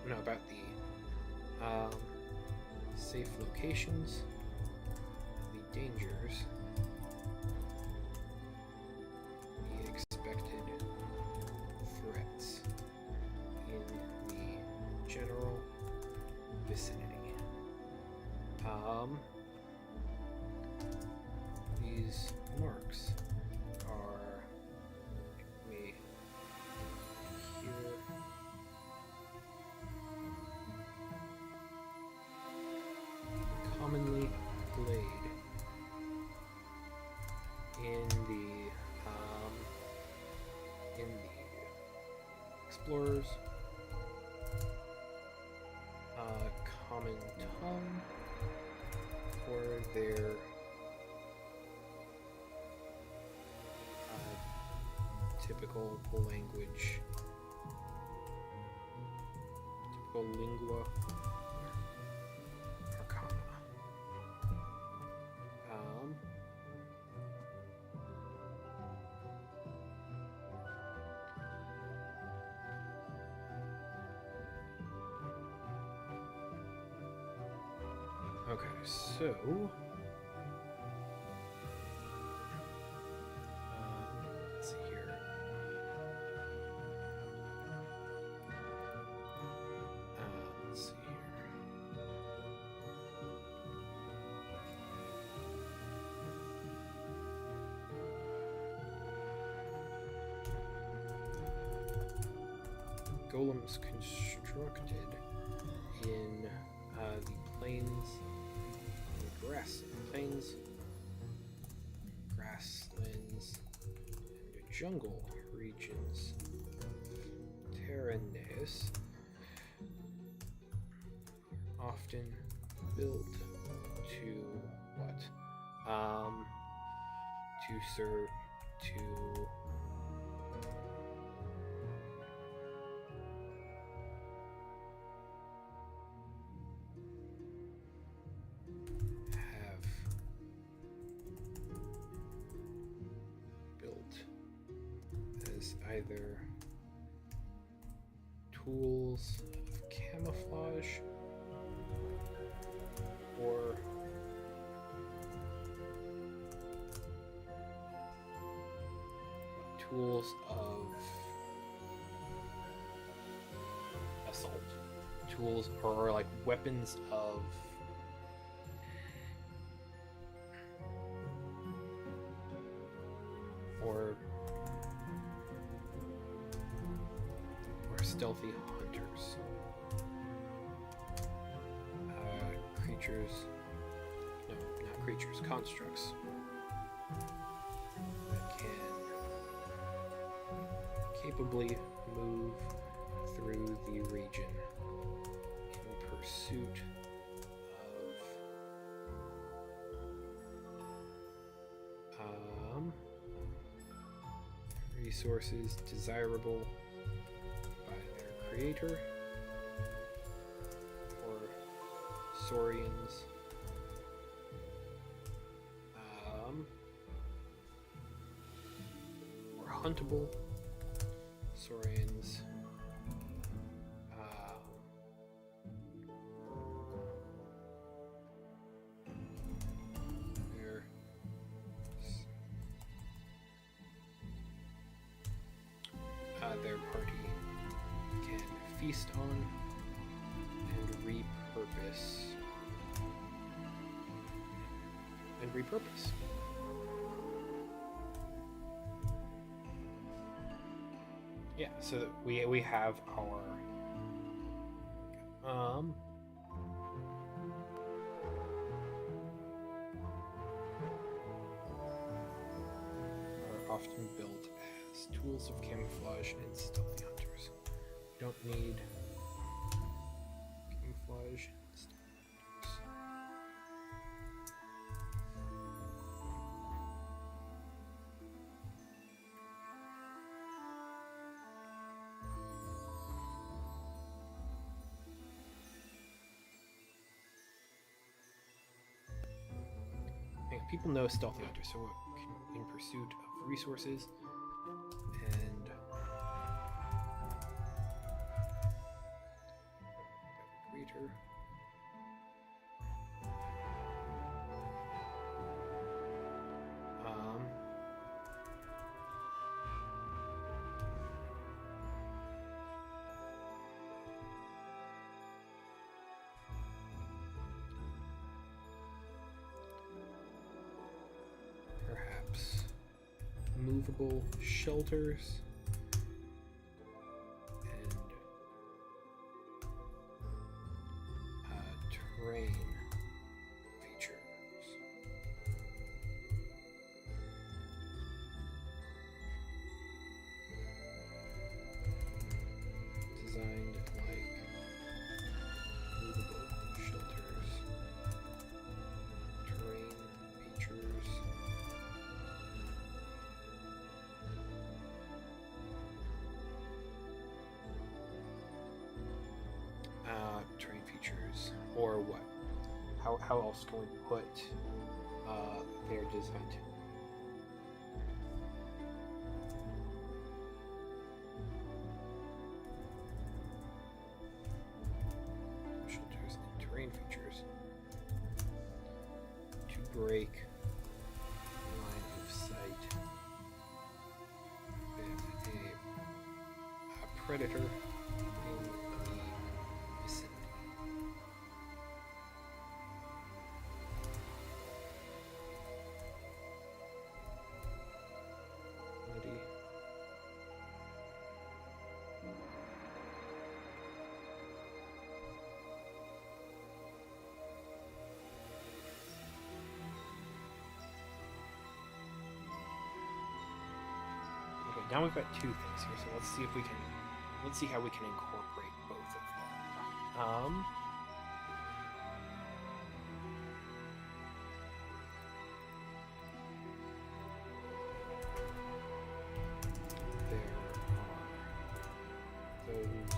about the safe locations, the dangers, the expected threats in the general vicinity. These marks are, me here, commonly laid in the explorers' common tongue, or their typical language, typical lingua arcana. Okay, so let's see here. Let's see here. Golems constructed in the plains. Grasslands, and jungle regions. Terranaeus, often built to what? To serve to either tools of camouflage or tools of assault, tools or like weapons of or stealthy hunters, constructs that can capably move through the region in pursuit of resources desirable by their creator or saurians, or huntable saurians, feast on and repurpose. Yeah, so we have our are often built as tools of camouflage and stealthy hunters. You don't need camouflage and stealthy hunters. People know stealthy hunters, so in pursuit of resources and greater. Perhaps movable shelters and terrain features. Designed like movable shelters, terrain features. Terrain features, or what? How else can we put their design to? Shelters and terrain features to break line of sight with a predator in the vicinity. Okay, now we've got two things here, so let's see how we can incorporate both of them. There are those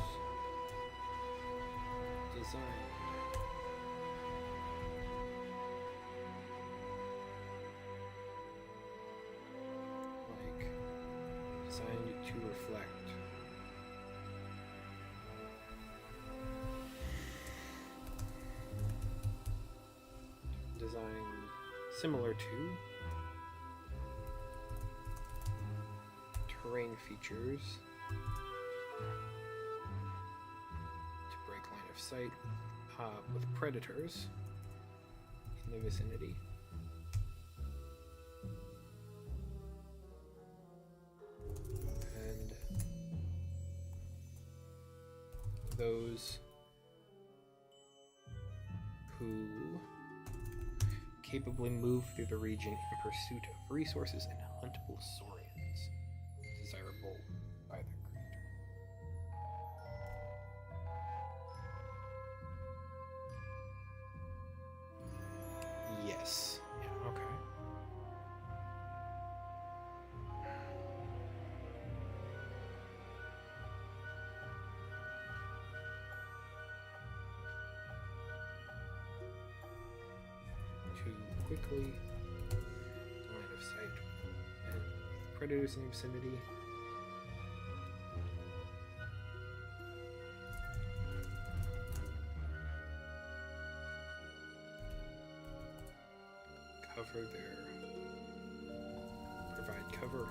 designed to reflect design similar to terrain features to break line of sight with predators in the vicinity. And those who capably move through the region in pursuit of resources and huntable saurians desirable by their creator. Yes. Yeah, okay. To quickly line of sight and with predators in the vicinity. Provide cover.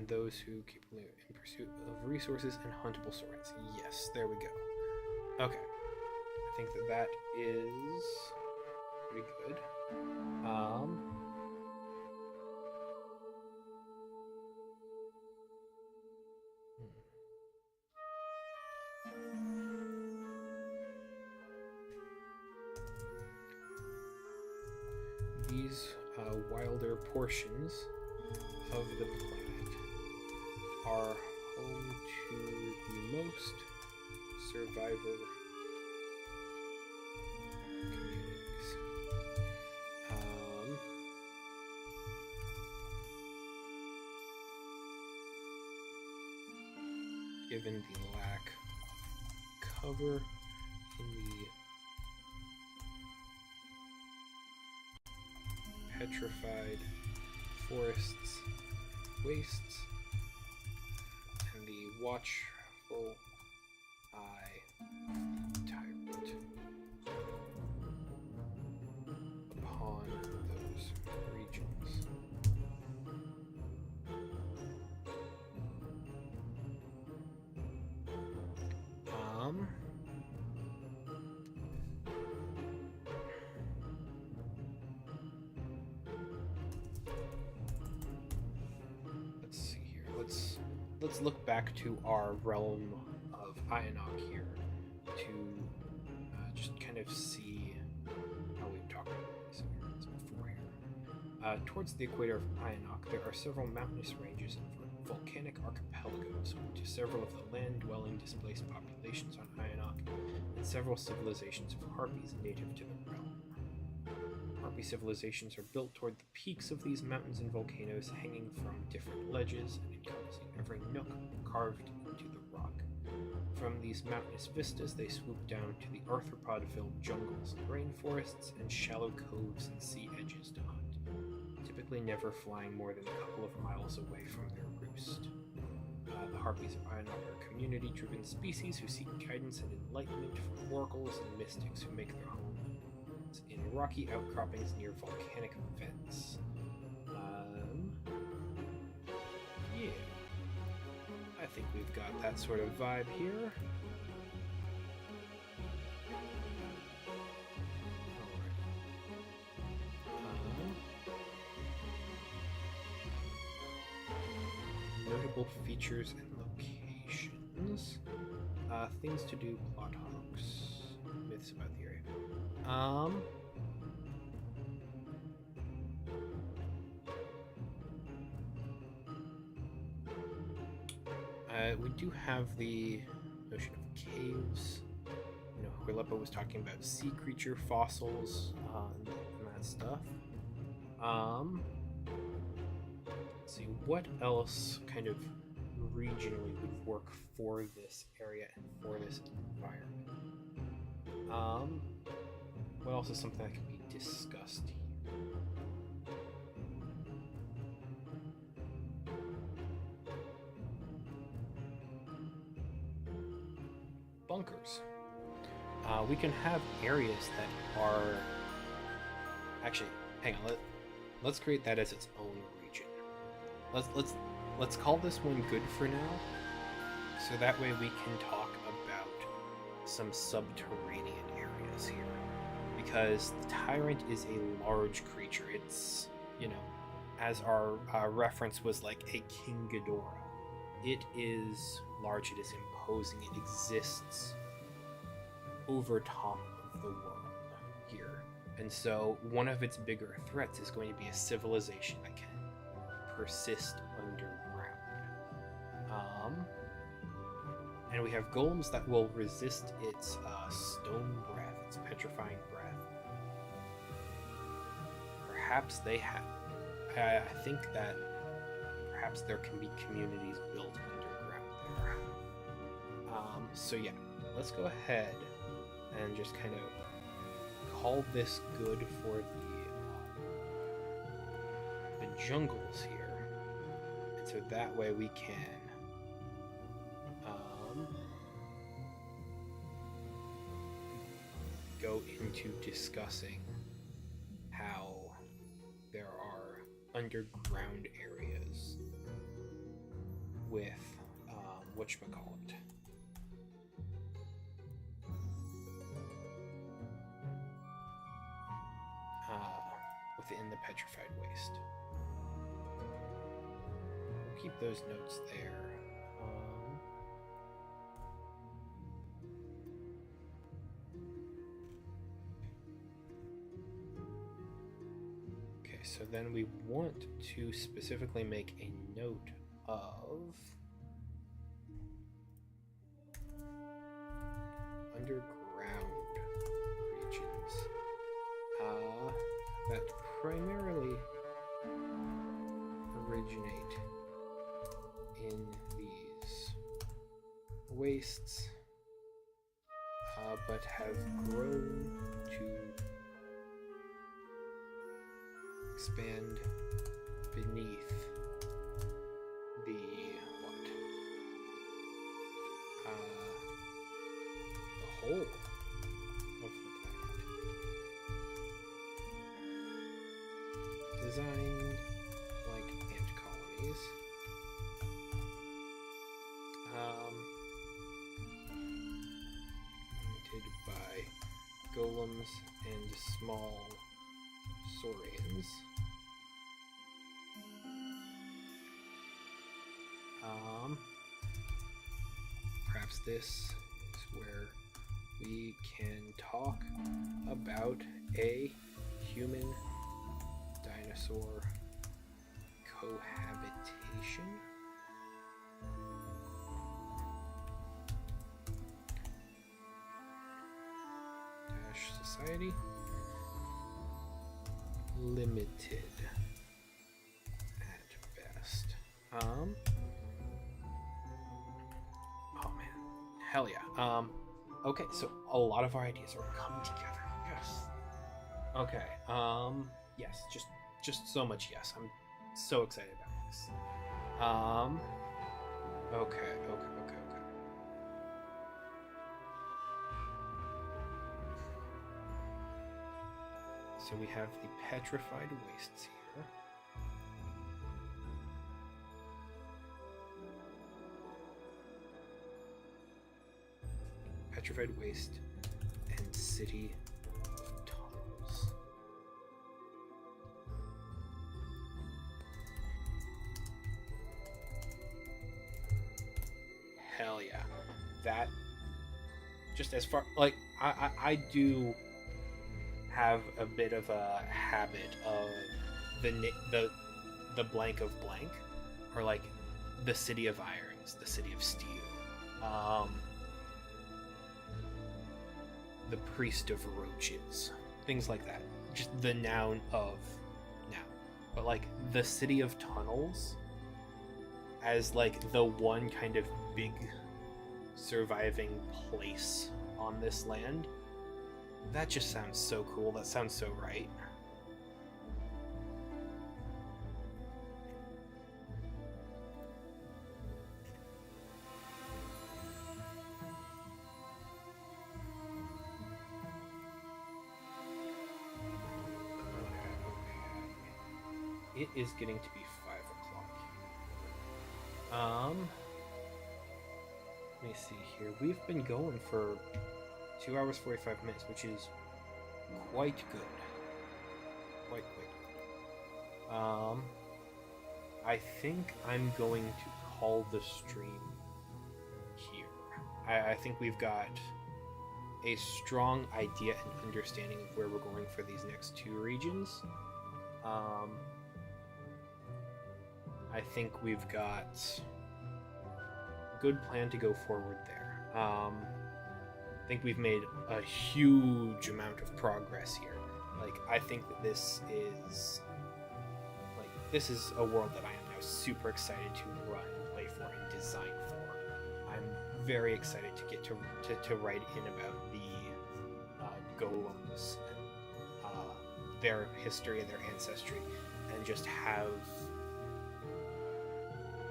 and those who keep in pursuit of resources and huntable swords. Yes, there we go. Okay. I think that is pretty good. These wilder portions of the planet are home to the most survivor communities. Given the lack of cover in the petrified forests, wastes, and the watchful eye of the tyrant upon those regions. Let's see here. Let's look back to our realm of Ionok here to just kind of see how we've talked about this before here. Towards the equator of Ionok, there are several mountainous ranges and volcanic archipelagos, home to several of the land-dwelling displaced populations on Ionok, and several civilizations of harpies native to the realm. Harpy civilizations are built toward the peaks of these mountains and volcanoes, hanging from different ledges and encompassing every nook carved into the rock. From these mountainous vistas, they swoop down to the arthropod-filled jungles, rainforests, and shallow coves and sea edges to hunt, typically never flying more than a couple of miles away from their roost. The Harpies of Ionok are a community-driven species who seek guidance and enlightenment from oracles and mystics who make their homes in rocky outcroppings near volcanic vents. Yeah. I think we've got that sort of vibe here. Notable features and locations. Things to do, plot hooks, myths about the area. We do have the notion of caves. You know, Horleppa was talking about sea creature fossils and that stuff. Let's see, what else kind of regionally would work for this area and for this environment? What else is something that can be discussed here? Bunkers. We can have areas that are... Actually, hang on. Let's create that as its own region. Let's call this one good for now, so that way we can talk about some subterranean areas here. Because the Tyrant is a large creature. It's, you know, as our reference was like a King Ghidorah. It is large, it is imposing, it exists over top of the world here. And so one of its bigger threats is going to be a civilization that can persist underground. And we have golems that will resist its stone breath, its petrifying breath. Perhaps they have... I think that perhaps there can be communities built underground there. So yeah, let's go ahead and just kind of call this good for the jungles here, and so that way we can go into discussing how there are underground areas with whatchamacallit. Within the Petrified Waste. We'll keep those notes there. Okay, so then we want to specifically make a note of underground regions that primarily originate in these wastes, but have grown to expand beneath the whole of the planet. Designed like ant colonies. Limited by golems and small saurians. Perhaps this is where we can talk about a human dinosaur cohabitation. Dash society. Limited at best. Oh man. Hell yeah. Okay, so a lot of our ideas are coming together. Yes. Okay. Yes, just so much yes. I'm so excited about this. Okay. So we have the Petrified Wastes here. Petrified Waste and City of Tunnels. Hell yeah. That, just as far, like, I do have a bit of a habit of the blank of blank, or like the City of Irons, the City of Steel, the Priest of Roaches, things like that. Just the noun of now. But like the City of Tunnels as like the one kind of big surviving place on this land. That just sounds so cool. That sounds so right. It is getting to be 5 o'clock. Let me see here. We've been going for 2 hours 45 minutes, which is quite good. Quite good. I think I'm going to call the stream here. I think we've got a strong idea and understanding of where we're going for these next 2 regions. I think we've got a good plan to go forward there. I think we've made a huge amount of progress here. Like, I think that this is a world that I am now super excited to run, play for, and design for. I'm very excited to get to write in about the golems and their history and their ancestry, and just have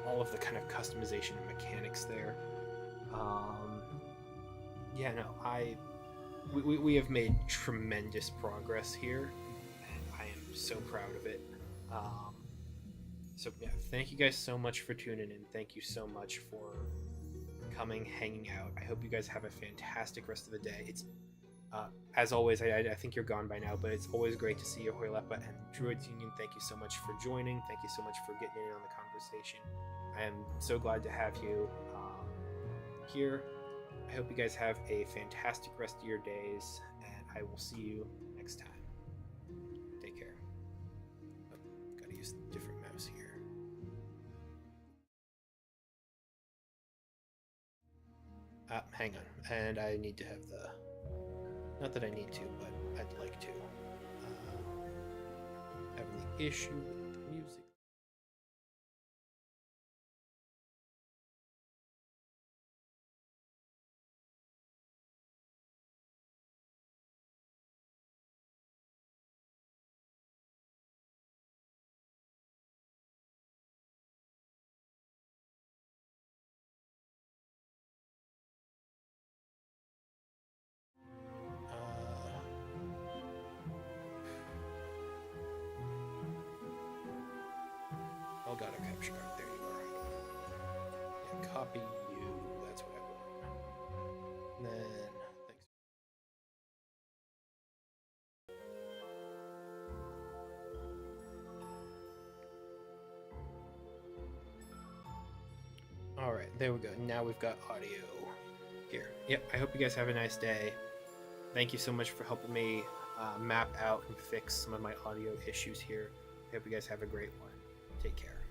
all of the kind of customization and mechanics there. We have made tremendous progress here, and I am so proud of it. So yeah, thank you guys so much for tuning in. Thank you so much for coming, hanging out. I hope you guys have a fantastic rest of the day. It's as always, I think you're gone by now, but it's always great to see you, Hoylepa and Druids Union. Thank you so much for joining. Thank you so much for getting in on the conversation. I am so glad to have you here. I hope you guys have a fantastic rest of your days, and I will see you next time. Take care. Oh, gotta use a different mouse here. Hang on, and I need to have the... Not that I need to, but I'd like to. Having the issue with the music. Oh god, a capture card. There you are. Yeah, copy you. That's what I want. And then, thanks. Alright, there we go. Now we've got audio here. Yep, I hope you guys have a nice day. Thank you so much for helping me map out and fix some of my audio issues here. I hope you guys have a great one. Take care.